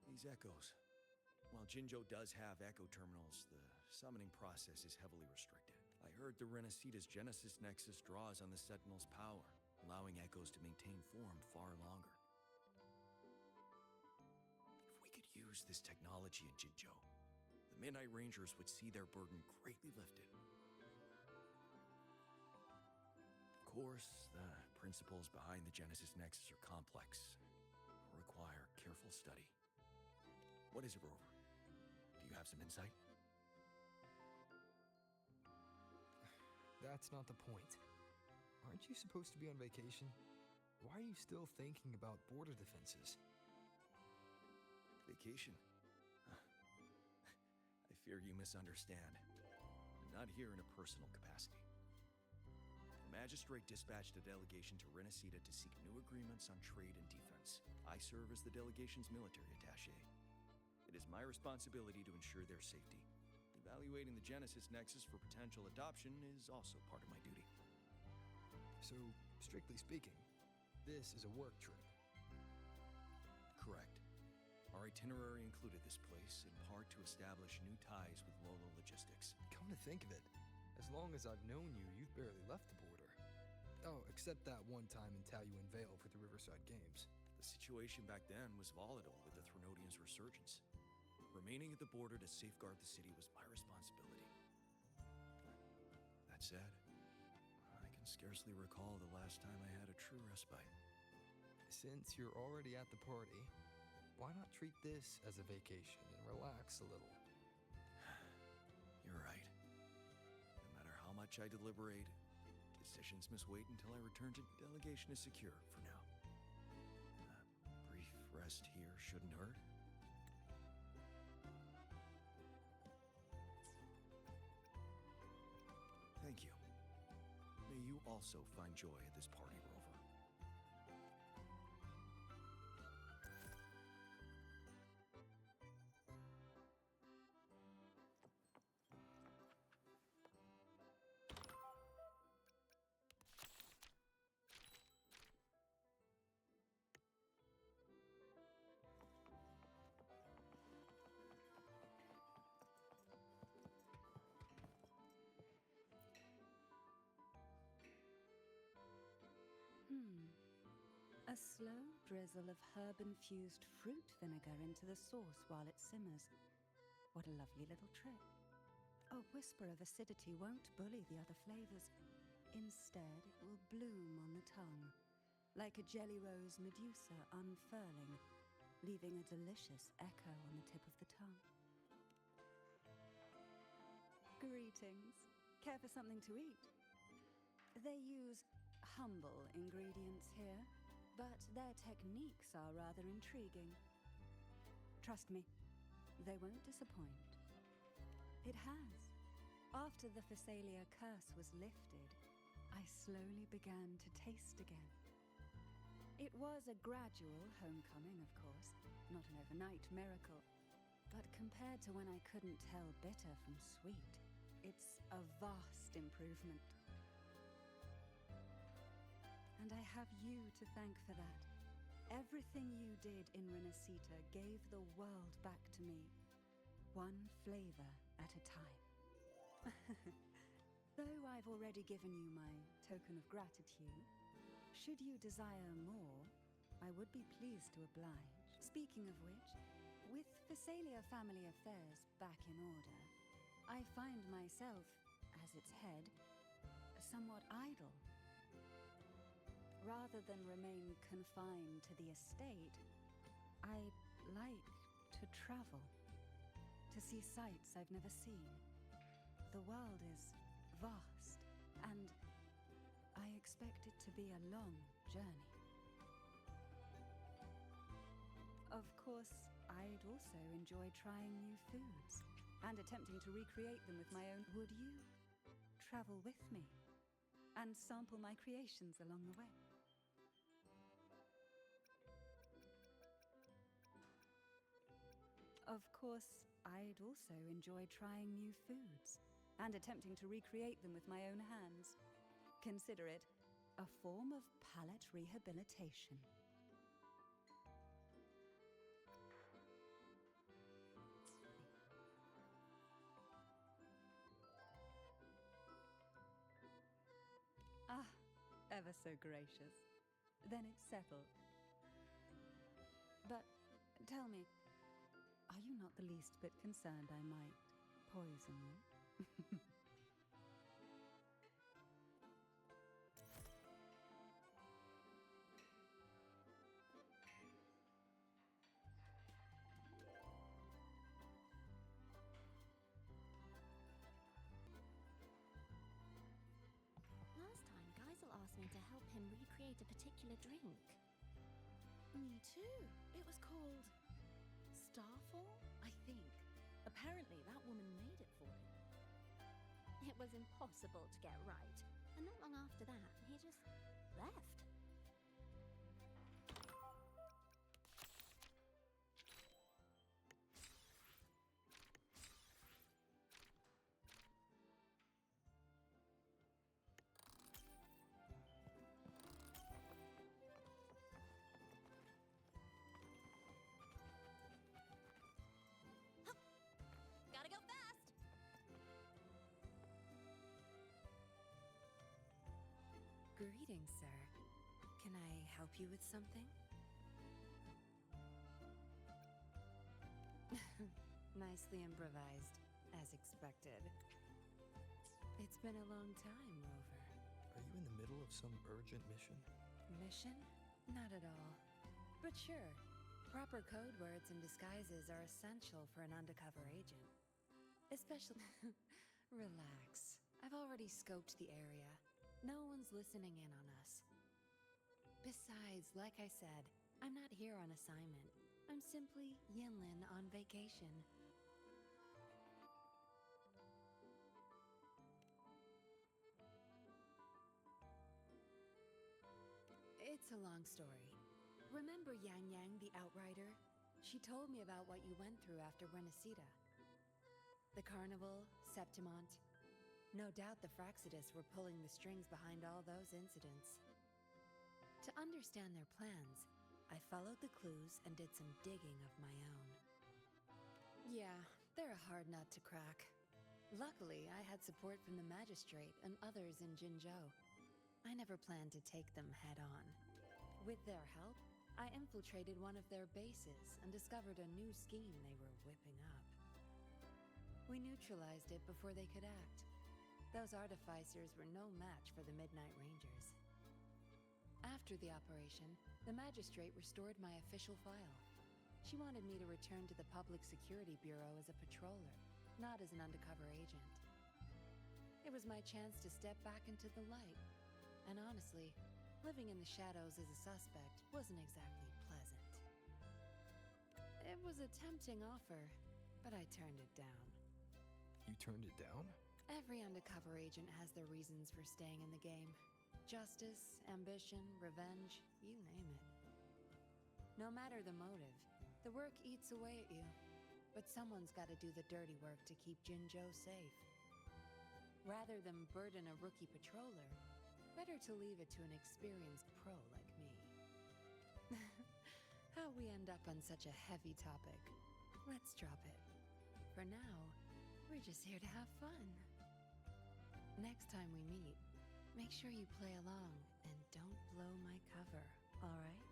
These echoes. While Jinzhou does have echo terminals, the summoning process is heavily restricted. I heard the Renacita's Genesis Nexus draws on the Sentinel's power, allowing echoes to maintain form far longer. If we could use this technology in Jinzhou, the Midnight Rangers would see their burden greatly lifted. Of course, the principles behind the Genesis Nexus are complex, require careful study. What is it, Rover? Do you have some insight?
That's not the point. Aren't you supposed to be on vacation? Why are you still thinking about border defenses?
Vacation? I fear you misunderstand. I'm not here in a personal capacity. The magistrate dispatched a delegation to Renacita to seek new agreements on trade and defense. I serve as the delegation's military attaché. It is my responsibility to ensure their safety. Evaluating the Genesis Nexus for potential adoption is also part of my duty.
So, strictly speaking, this is a work trip.
Correct. Our itinerary included this place, in part to establish new ties with Lolo Logistics.
Come to think of it, As long as I've known you, you've barely left the border. Oh, except that one time in Taluan Vale for the Riverside Games.
The situation back then was volatile with the Threnodians' resurgence. Remaining at the border to safeguard the city was my responsibility. That said, I can scarcely recall the last time I had a true respite.
Since you're already at the party, why not treat this as a vacation and relax a little?
You're right. No matter how much I deliberate, decisions must wait until I return to delegation is secure for now. A brief rest here shouldn't hurt. Thank you. May you also find joy at this party, Rover.
A slow drizzle of herb-infused fruit vinegar into the sauce while it simmers. What a lovely little trick. A whisper of acidity won't bully the other flavors. Instead, it will bloom on the tongue, like a jelly rose medusa unfurling, leaving a delicious echo on the tip of the tongue. Greetings. Care for something to eat? They use humble ingredients here, but their techniques are rather intriguing. Trust me, they won't disappoint. It has. After the Phasalia curse was lifted, I slowly began to taste again. It was a gradual homecoming, of course, not an overnight miracle. But compared to when I couldn't tell bitter from sweet, it's a vast improvement. And I have you to thank for that. Everything you did in Renacita gave the world back to me, one flavor at a time. Though I've already given you my token of gratitude, should you desire more, I would be pleased to oblige. Speaking of which, with Phasalia family affairs back in order, I find myself, as its head, somewhat idle. Rather than remain confined to the estate, I like to travel, to see sights I've never seen. The world is vast, and I expect it to be a long journey. Of course, I'd also enjoy trying new foods and attempting to recreate them with my own. Would you travel with me and sample my creations along the way? Of course, I'd also enjoy trying new foods and attempting to recreate them with my own hands. Consider it a form of palate rehabilitation. Ah, ever so gracious. Then it's settled. But tell me, are you not the least bit concerned I might poison you?
Last time, Geisel asked me to help him recreate a particular drink.
Me too. It was called Starfall, I think. Apparently, that woman made it for him.
It was impossible to get right, and not long after that, he just left.
Gotta go fast!
Greetings, sir. Can I help you with something? Nicely improvised, as expected. It's been a long time, Rover.
Are you in the middle of some urgent mission?
Mission? Not at all. But sure, proper code words and disguises are essential for an undercover agent. Especially... Relax. I've already scoped the area. No one's listening in on us. Besides, like I said, I'm not here on assignment. I'm simply Yinlin on vacation. It's a long story. Remember Yang Yang, the Outrider? She told me about what you went through after Renacita. The Carnival, Septimont. No doubt the Fraxidus were pulling the strings behind all those incidents. To understand their plans, I followed the clues and did some digging of my own. Yeah, they're a hard nut to crack. Luckily, I had support from the Magistrate and others in Jinzhou. I never planned to take them head-on. With their help, I infiltrated one of their bases and discovered a new scheme they were whipping up. We neutralized it before they could act. Those artificers were no match for the Midnight Rangers. After the operation, the Magistrate restored my official file. She wanted me to return to the Public Security Bureau as a patroller, not as an undercover agent. It was my chance to step back into the light. And honestly, living in the shadows as a suspect wasn't exactly pleasant. It was a tempting offer, but I turned it down.
You turned it down?
Every undercover agent has their reasons for staying in the game. Justice, ambition, revenge, you name it. No matter the motive, the work eats away at you. But someone's got to do the dirty work to keep Jinzhou safe. Rather than burden a rookie patroller, better to leave it to an experienced pro like me. How we end up on such a heavy topic. Let's drop it. For now, we're just here to have fun. Next time we meet, make sure you play along and don't blow my cover, all right?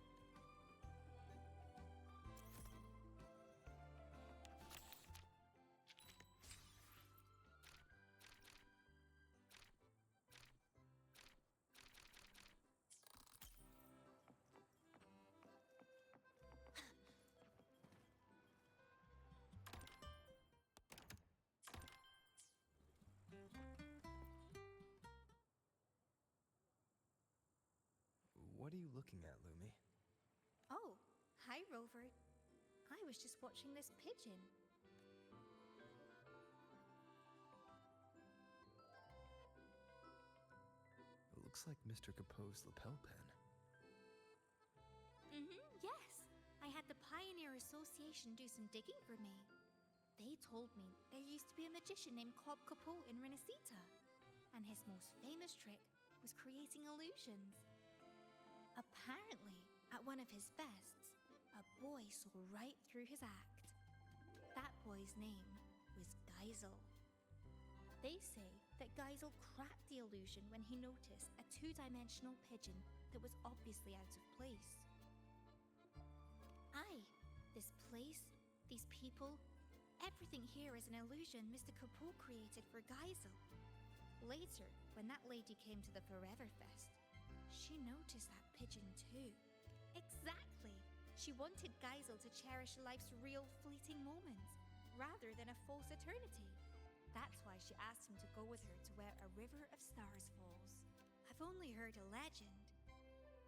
What are you looking at, Lumi?
Oh, hi, Rover. I was just watching this pigeon.
It looks like Mr. Capoe's lapel pin.
Yes. I had the Pioneer Association do some digging for me. They told me there used to be a magician named Cobb Capoe in Renacita, and his most famous trick was creating illusions. Apparently, at one of his fests, a boy saw right through his act. That boy's name was Geisel. They say that Geisel cracked the illusion when he noticed a two-dimensional pigeon that was obviously out of place. Aye, this place, these people, everything here is an illusion Mr. Capoe created for Geisel. Later, when that lady came to the Forever Fest, she noticed that pigeon too. Exactly! She wanted Geisel to cherish life's real fleeting moments, rather than a false eternity. That's why she asked him to go with her to where a river of stars falls. I've only heard a legend.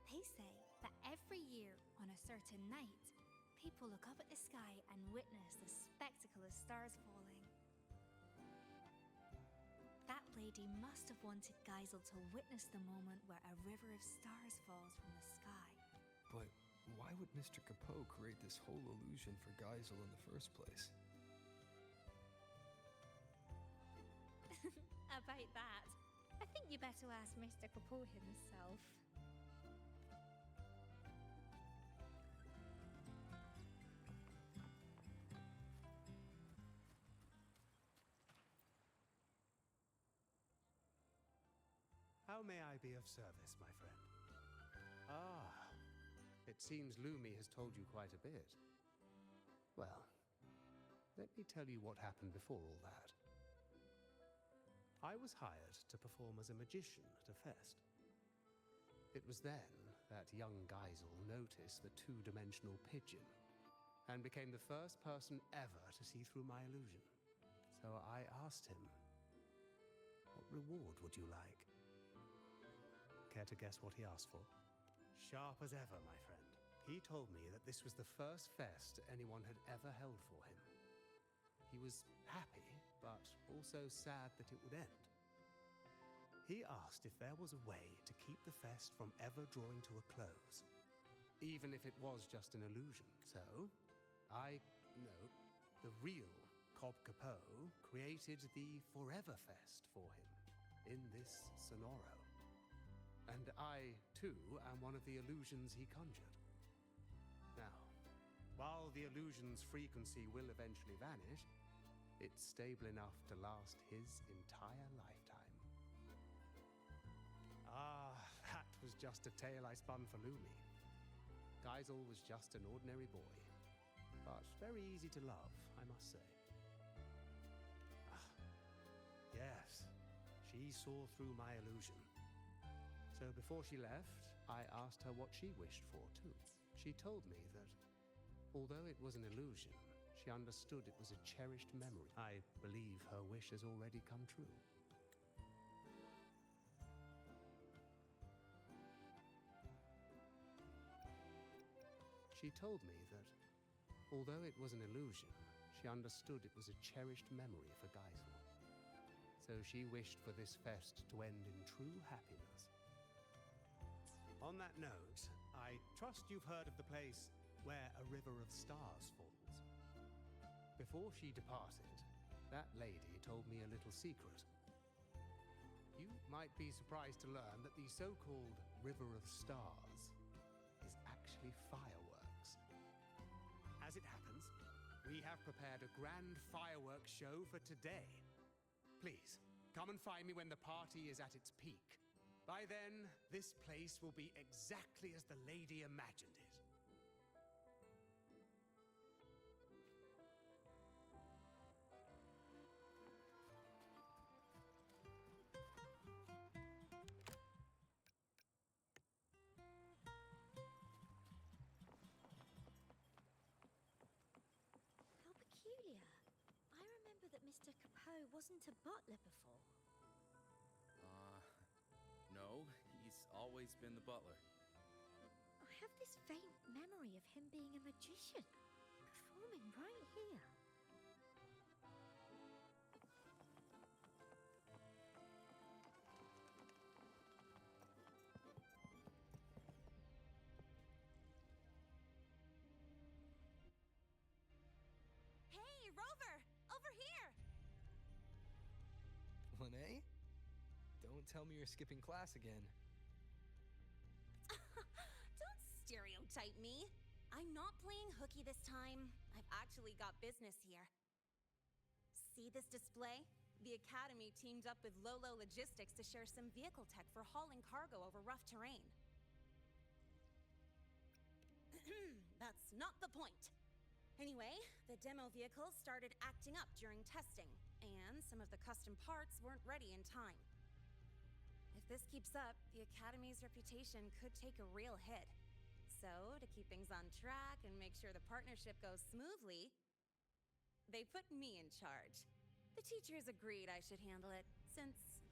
They say that every year on a certain night, people look up at the sky and witness the spectacle of stars falling. That lady must have wanted Geisel to witness the moment where a river of stars falls from the sky.
But why would Mr. Capoe create this whole illusion for Geisel in the first place?
About that, I think you better ask Mr. Capoe himself.
How How may I be of service, my friend? Ah, it seems Lumi has told you quite a bit. Well, let me tell you what happened before all that. I was hired to perform as a magician at a fest. It was then that young Geisel noticed the two-dimensional pigeon and became the first person ever to see through my illusion. So I asked him, what reward would you like? Care to guess what he asked for? Sharp as ever, my friend. He told me that this was the first fest anyone had ever held for him. He was happy, but also sad that it would end. He asked if there was a way to keep the fest from ever drawing to a close, even if it was just an illusion. So, the real Cobb Capot created the Forever Fest for him in this Sonoro. And I, too, am one of the illusions he conjured. Now, while the illusion's frequency will eventually vanish, it's stable enough to last his entire lifetime. Ah, that was just a tale I spun for Lumi. Geisel was just an ordinary boy, but very easy to love, I must say. Yes, she saw through my illusion. So before she left, I asked her what she wished for, too. She told me that, although it was an illusion, she understood it was a cherished memory. I believe her wish has already come true. She told me that, although it was an illusion, she understood it was a cherished memory for Geisel. So she wished for this fest to end in true happiness. On that note, I trust you've heard of the place where a river of stars falls. Before she departed, that lady told me a little secret. You might be surprised to learn that the so-called River of Stars is actually fireworks. As it happens, we have prepared a grand fireworks show for today. Please, come and find me when the party is at its peak. By then, this place will be exactly as the lady imagined it.
How peculiar. I remember that Mr. Capot wasn't a butler before.
No, he's always been the butler.
I have this faint memory of him being a magician, performing right here.
Hey, Rover! Over here!
Lene? Don't tell me you're skipping class again.
Don't stereotype me. I'm not playing hooky this time. I've actually got business here. See this display? The Academy teamed up with Lolo Logistics to share some vehicle tech for hauling cargo over rough terrain. That's not the point. Anyway, the demo vehicles started acting up during testing, and some of the custom parts weren't ready in time. If this keeps up, the Academy's reputation could take a real hit. So, to keep things on track and make sure the partnership goes smoothly, they put me in charge. The teachers agreed I should handle it, since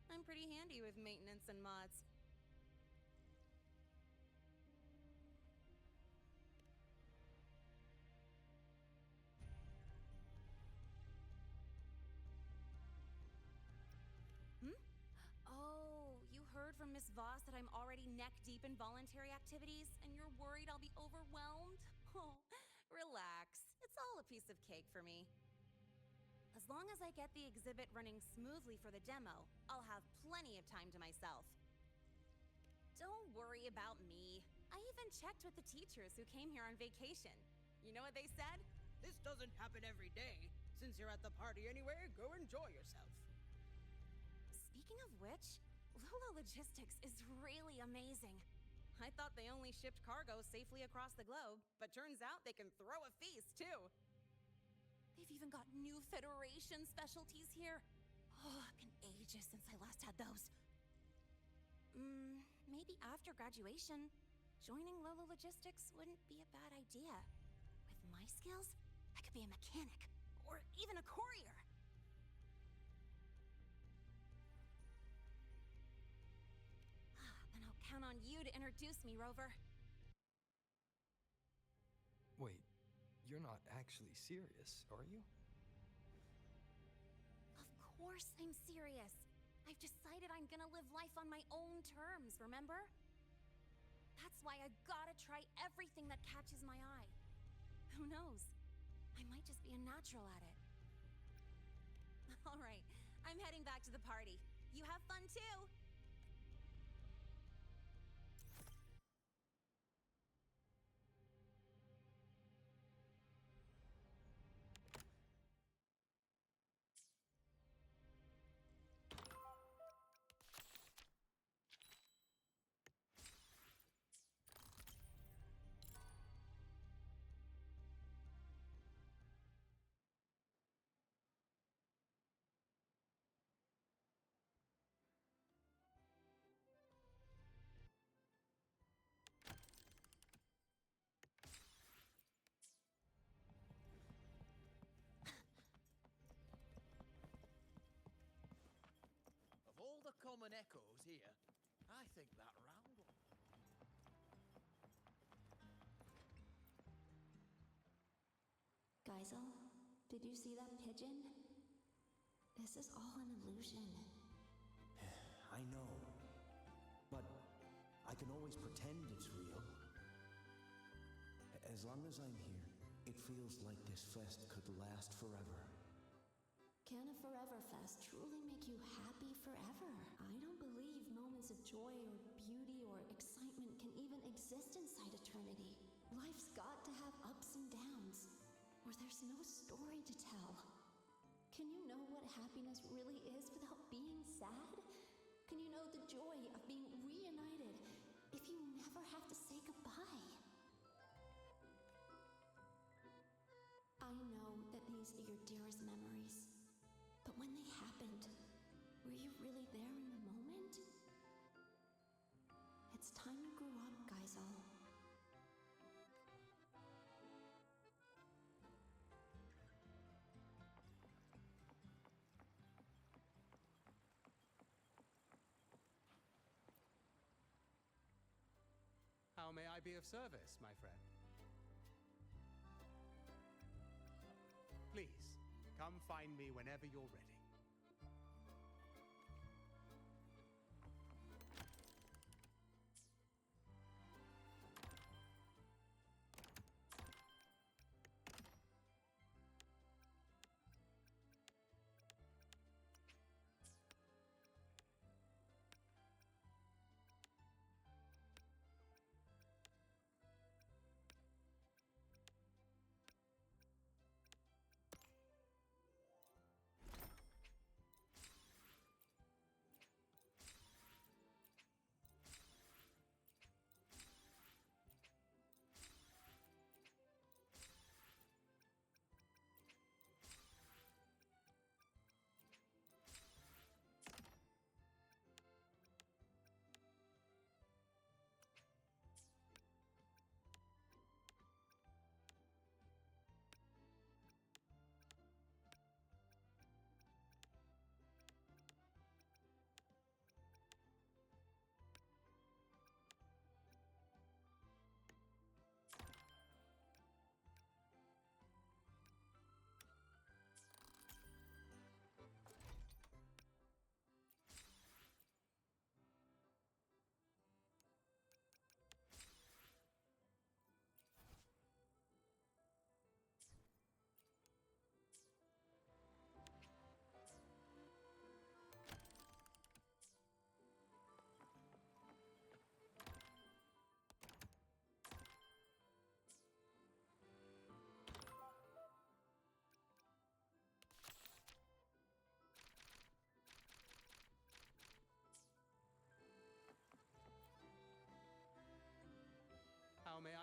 I'm pretty handy with maintenance and mods. Oh, you heard from Miss Voss that I'm already neck-deep in voluntary activities, and you're worried I'll be overwhelmed? Oh, relax. It's all a piece of cake for me. As long as I get the exhibit running smoothly for the demo, I'll have plenty of time to myself. Don't worry about me. I even checked with the teachers who came here on vacation. You know what they said?
This doesn't happen every day. Since you're at the party anyway, go enjoy yourself.
Speaking of which, Lolo Logistics is really amazing. I thought they only shipped cargo safely across the globe, but turns out they can throw a feast, too. They've even got new Federation specialties here. Oh, been ages since I last had those. Maybe after graduation, joining Lolo Logistics wouldn't be a bad idea. With my skills, I could be a mechanic, or even a courier. Then I'll count on you to introduce me, Rover.
Wait, you're not actually serious, are you?
Of course I'm serious. I've decided I'm gonna live life on my own terms, remember? That's why I gotta try everything that catches my eye. Who knows? I might just be a natural at it. All right, I'm heading back to the party. You have fun too!
Of all the common echoes here, I think that round one.
Geisel, did you see that pigeon? This is all an illusion.
I know. But I can always pretend it's real. As long as I'm here, it feels like this fest could last forever.
Can a Forever Fest truly make you happy forever? I don't believe moments of joy or beauty or excitement can even exist inside eternity. Life's got to have ups and downs, or there's no story to tell. Can you know what happiness really is without being sad? Can you know the joy of being reunited if you never have to say goodbye? I know that these are your dearest memories, but when they happened, were you really there in the moment? It's time you grew up, Geisel.
How may I be of service, my friend? Please, come find me whenever you're ready.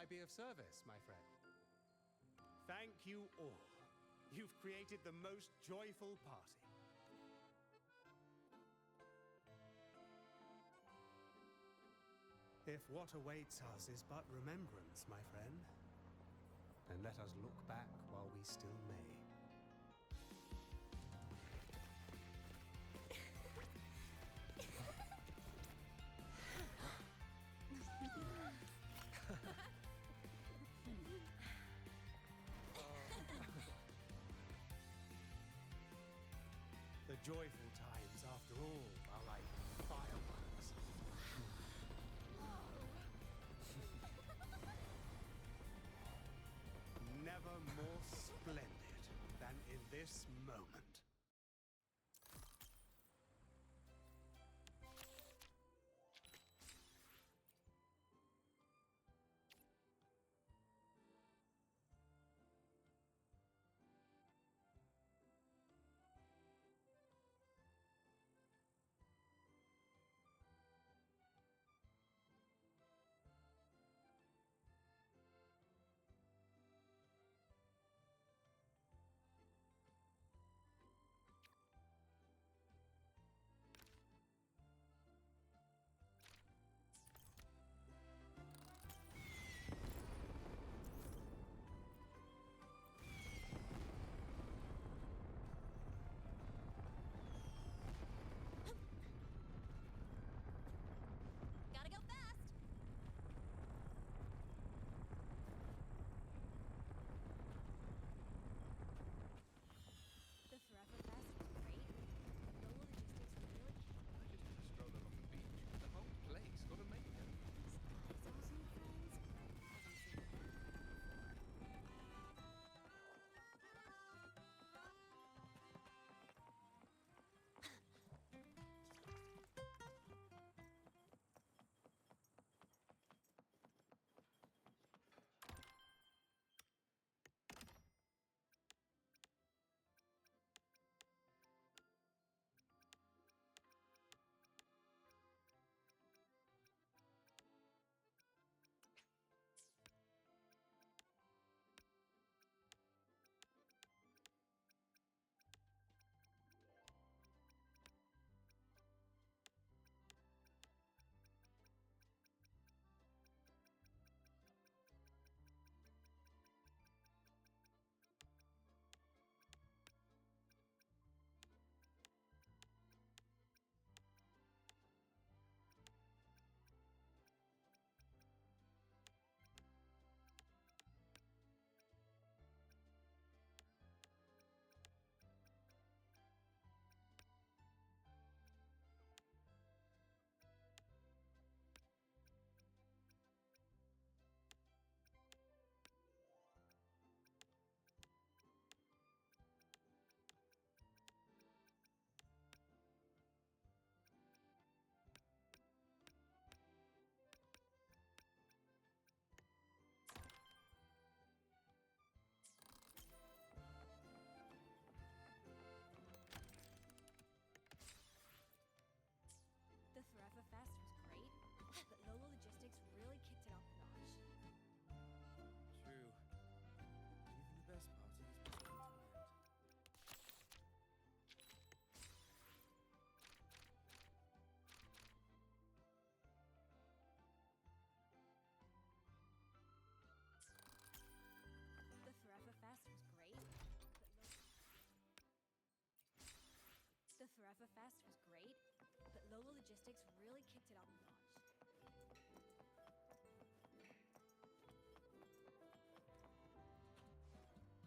I be of service, my friend? Thank you all. You've created the most joyful party. If what awaits us is but remembrance, my friend, then let us look back while we still may. The joyful times, after all, are like fireworks. Never more splendid than in this moment.
Gotta go fast! The Forever Fest was great. Lola Logistics really
I just took a stroll along the beach. The whole place got a makeover.
Eyes new friends. Haven't seen them before. The Forever Fest was great, but Lola Logistics really kicked it up a notch.
True. Even the best parties must come to an end.
The Forever Fest was great, The Forever Fest was great, but Lola Logistics really kicked it up a notch.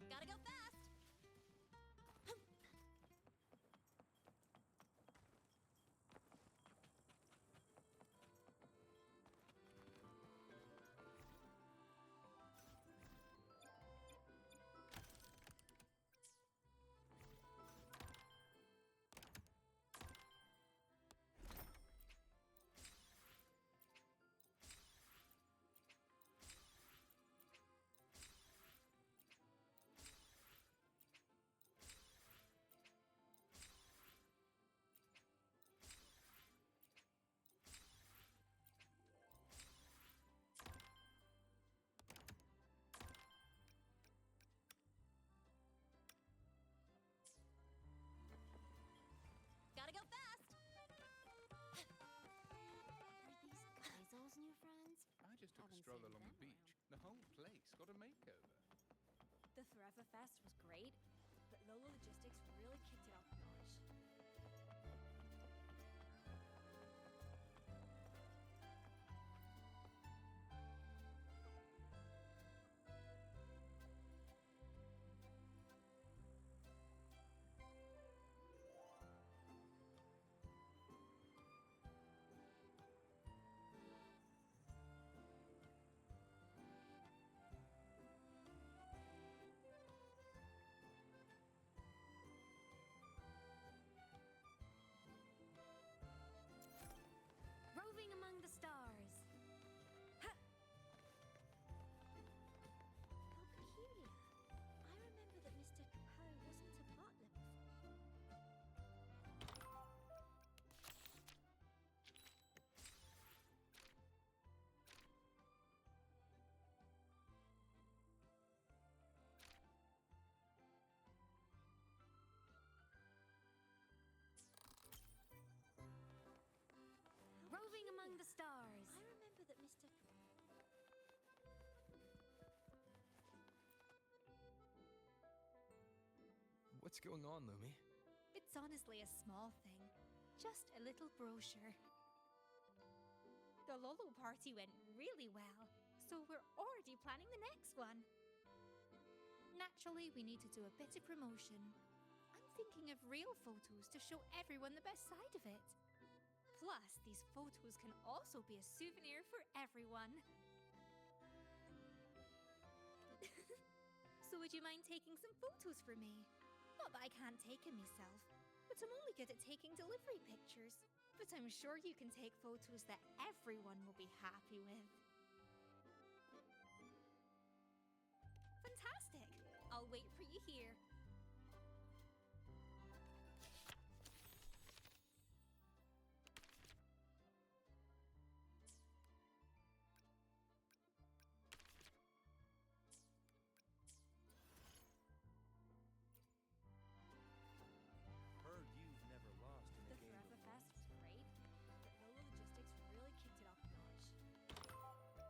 Gotta go fast! Gotta go fast! Are these Kaisel's new friends?
I just took a
Haven't
stroll
seen
along
them
the beach. The whole place got a makeover.
The Forever Fest was great, but Lola Logistics really kicked it up a notch.
Roving among the stars. Ha! How peculiar. I remember that Mr. Capone wasn't a butler before.
Roving among the stars.
I remember that Mr.
What's going on, Lumi?
It's honestly a small thing. Just a little brochure. The Lolo party went really well, so we're already planning the next one. Naturally, we need to do a bit of promotion. I'm thinking of real photos to show everyone the best side of it. Plus, these photos can also be a souvenir for everyone. So would you mind taking some photos for me? Not that I can't take them myself, but I'm only good at taking delivery pictures. But I'm sure you can take photos that everyone will be happy with. Fantastic! I'll wait for you here.
Heard you've never lost in a
The
game
Forever
of
Fest was great, but Lola Logistics really kicked it up a notch.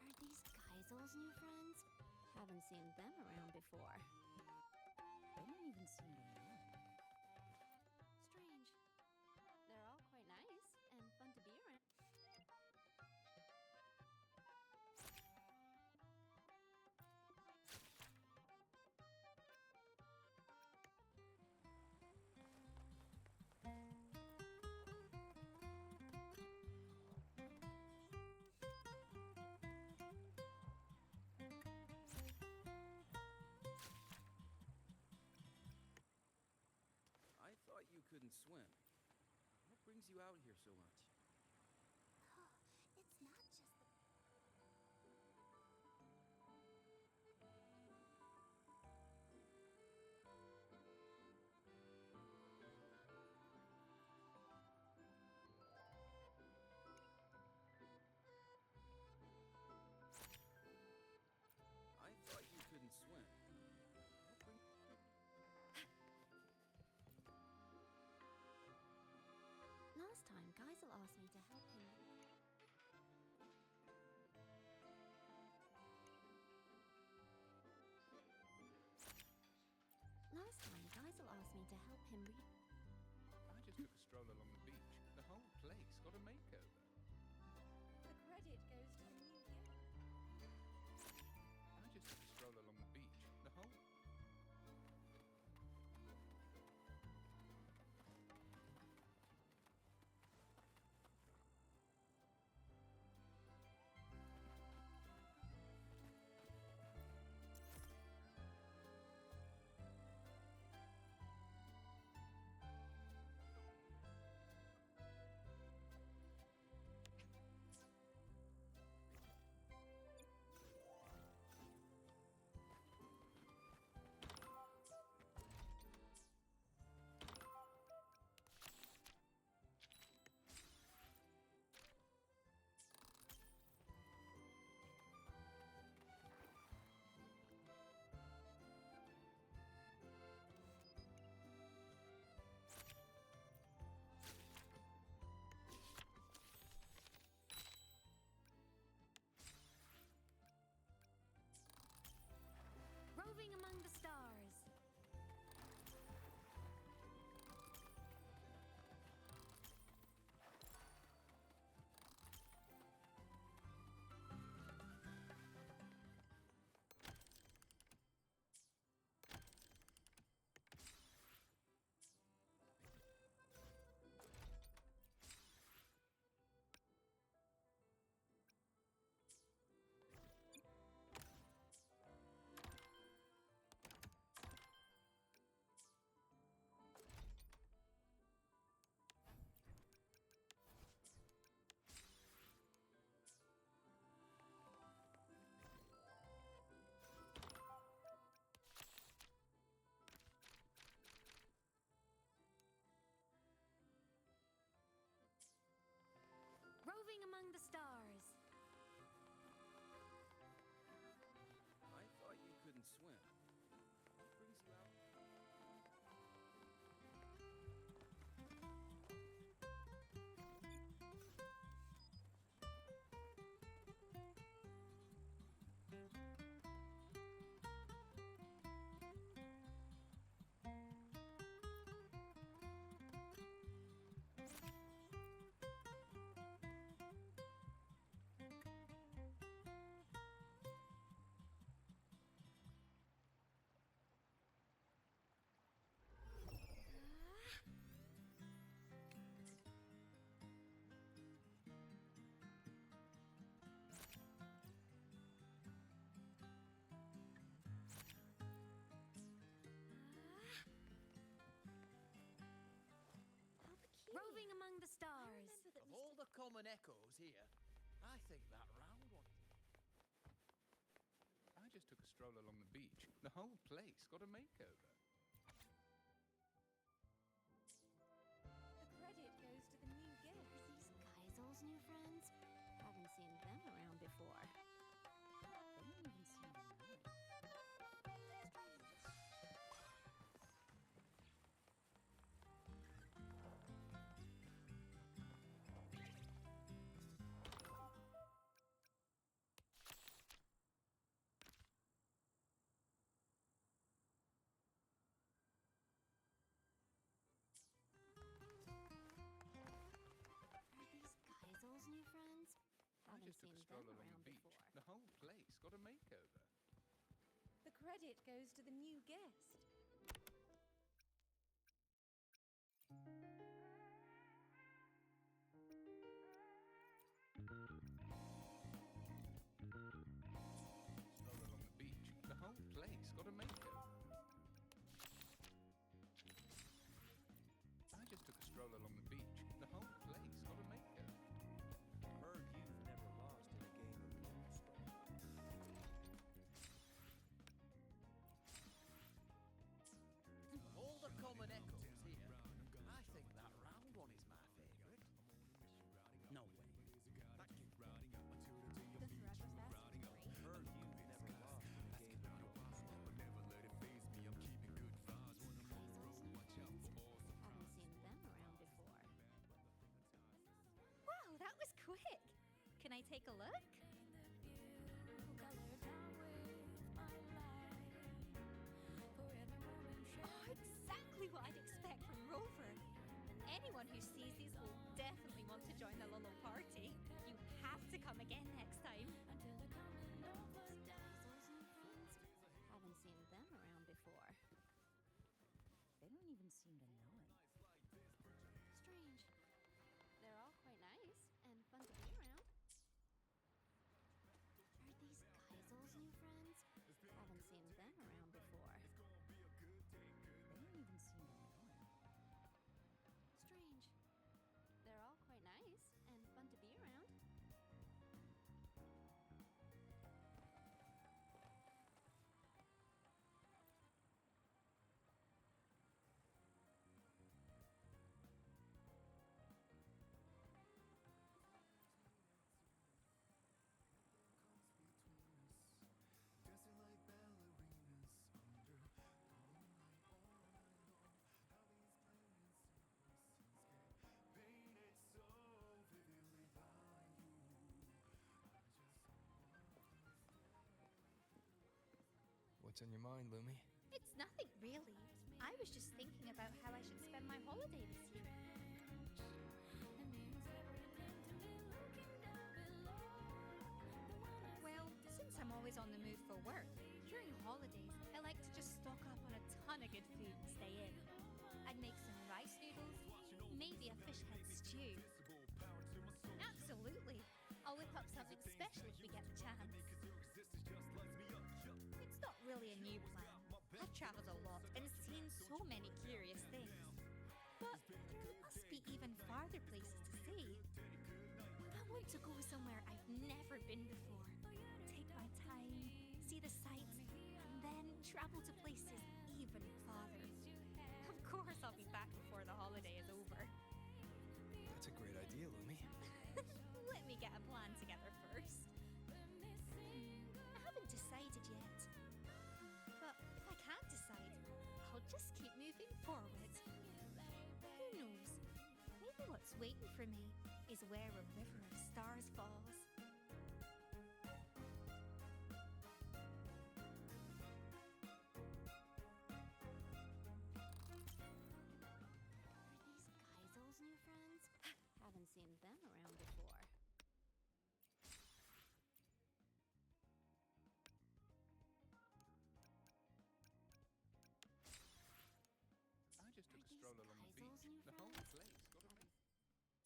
Are these Kaisel's new friends? Haven't seen them around before.
They don't even seem to know.
Strange. They're all quite nice and fun to be around.
I thought you couldn't swim. What brings you out here so much?
It's not just the...
I thought you couldn't swim. What bring-
Last time, Geisel asked me to help him. Last time, Geisel asked me to help him read.
I just took a stroll along the beach. The whole place got a makeover.
The credit goes to the new year.
I just took a stroll along the beach. The whole...
the stars.
I thought you couldn't swim. What brings you out?
Roving among the stars.
Of all the common echoes here, I think that round one.
I just took a stroll along the beach. The whole place got a makeover.
The credit goes to the new gift.
Are these Geisel's new friends? Haven't seen them around before.
They don't even seem to know it.
Are these Geisel's new friends?
I
Haven't
just took
seen
a stroll
them
along
around
the beach.
before.
The whole place got a makeover.
The credit goes to the new guest.
Stroll along the beach. The whole place got a makeover. I just took a stroll along the beach. The whole place got a makeover.
Heard you've never lost in a game of Lone Star.
Of all the common echoes here, I think that round one is my favourite.
No way.
Thank you.
The Forever Fest was great.
Heard you've never lost in a game of Lone Star.
Haven't seen them around before. Wow, that was quick! Can I take a look? Oh, exactly what I'd expect from Rover. Anyone who sees these will definitely want to join the Lolo party. You have to come again next time. Haven't seen them around before.
They don't even seem to know it.
Strange. They're all quite nice and fun to be around. Are these Geisel's new friends? Haven't seen them around before.
They don't even seem to know it.
Strange. They're all quite nice and fun to be around.
What's on your mind, Lumi?
It's nothing really. I was just thinking about how I should spend my holiday this year. Well, since I'm always on the move for work, during holidays I like to just stock up on a ton of good food and stay in. I'd make some rice noodles, maybe a fish head stew. Absolutely. I'll whip up something special if we get the chance. It's not really a new plan. I've travelled a lot and seen so many curious things. But there must be even farther places to see. I want to go somewhere I've never been before. Take my time, see the sights, and then travel to places even farther. Of course I'll be back before the holiday is over.
That's a great idea, Lumi.
Let me get a plan.
waiting for me is where a river of stars falls.
Are these Geisel's new friends? Haven't seen them around before.
I just took a
these
stroll along the
Geisel's
beach.
new
The whole
friends?
place got a make.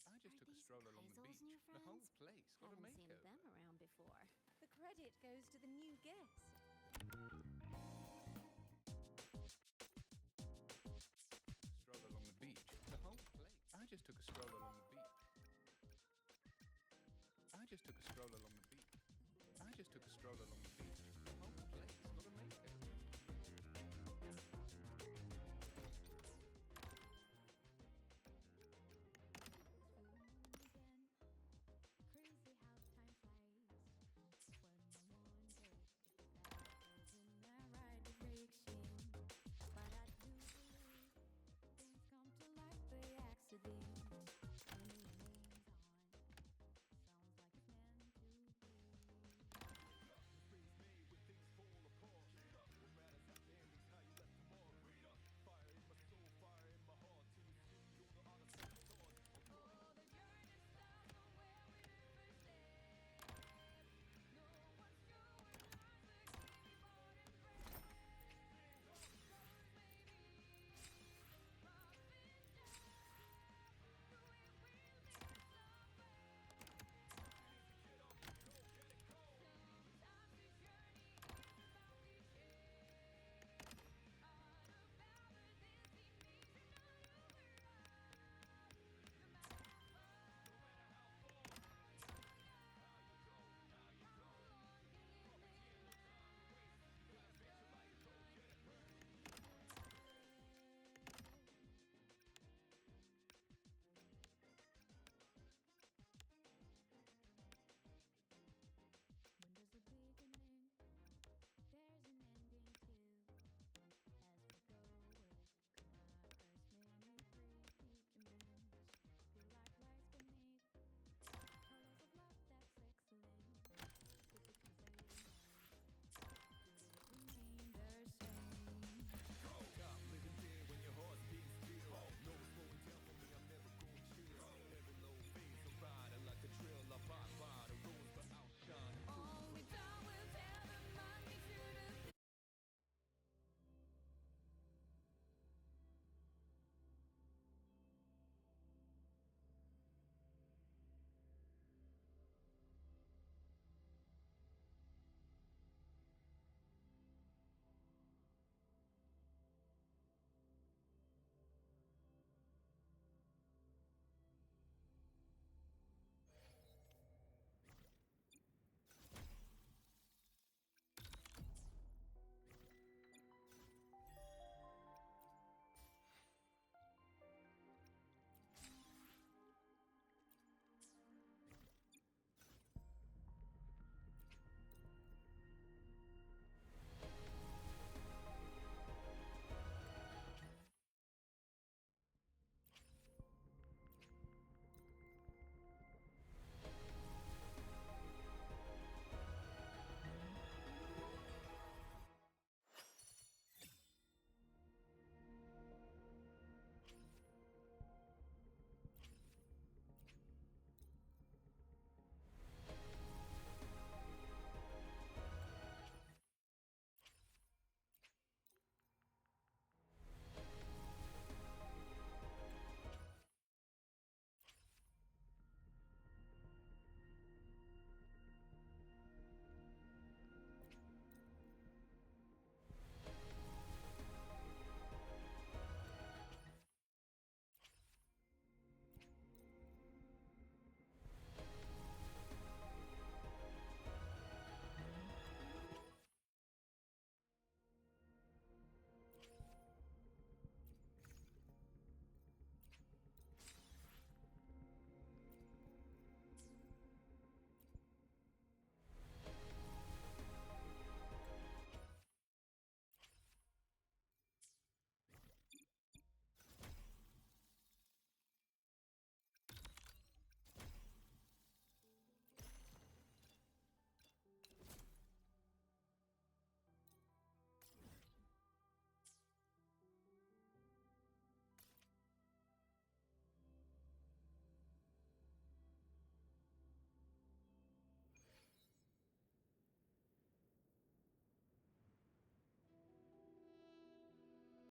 I just took a
these
stroll along the
Geisel's
beach.
new
The whole
friends?
place got a
Haven't seen
makeover.
them around before.
The credit goes to the new guest.
Stroll along the beach. The whole place. I just took a stroll along the beach. I just took a stroll along the beach. I just took a stroll along the beach. The whole place got a makeover.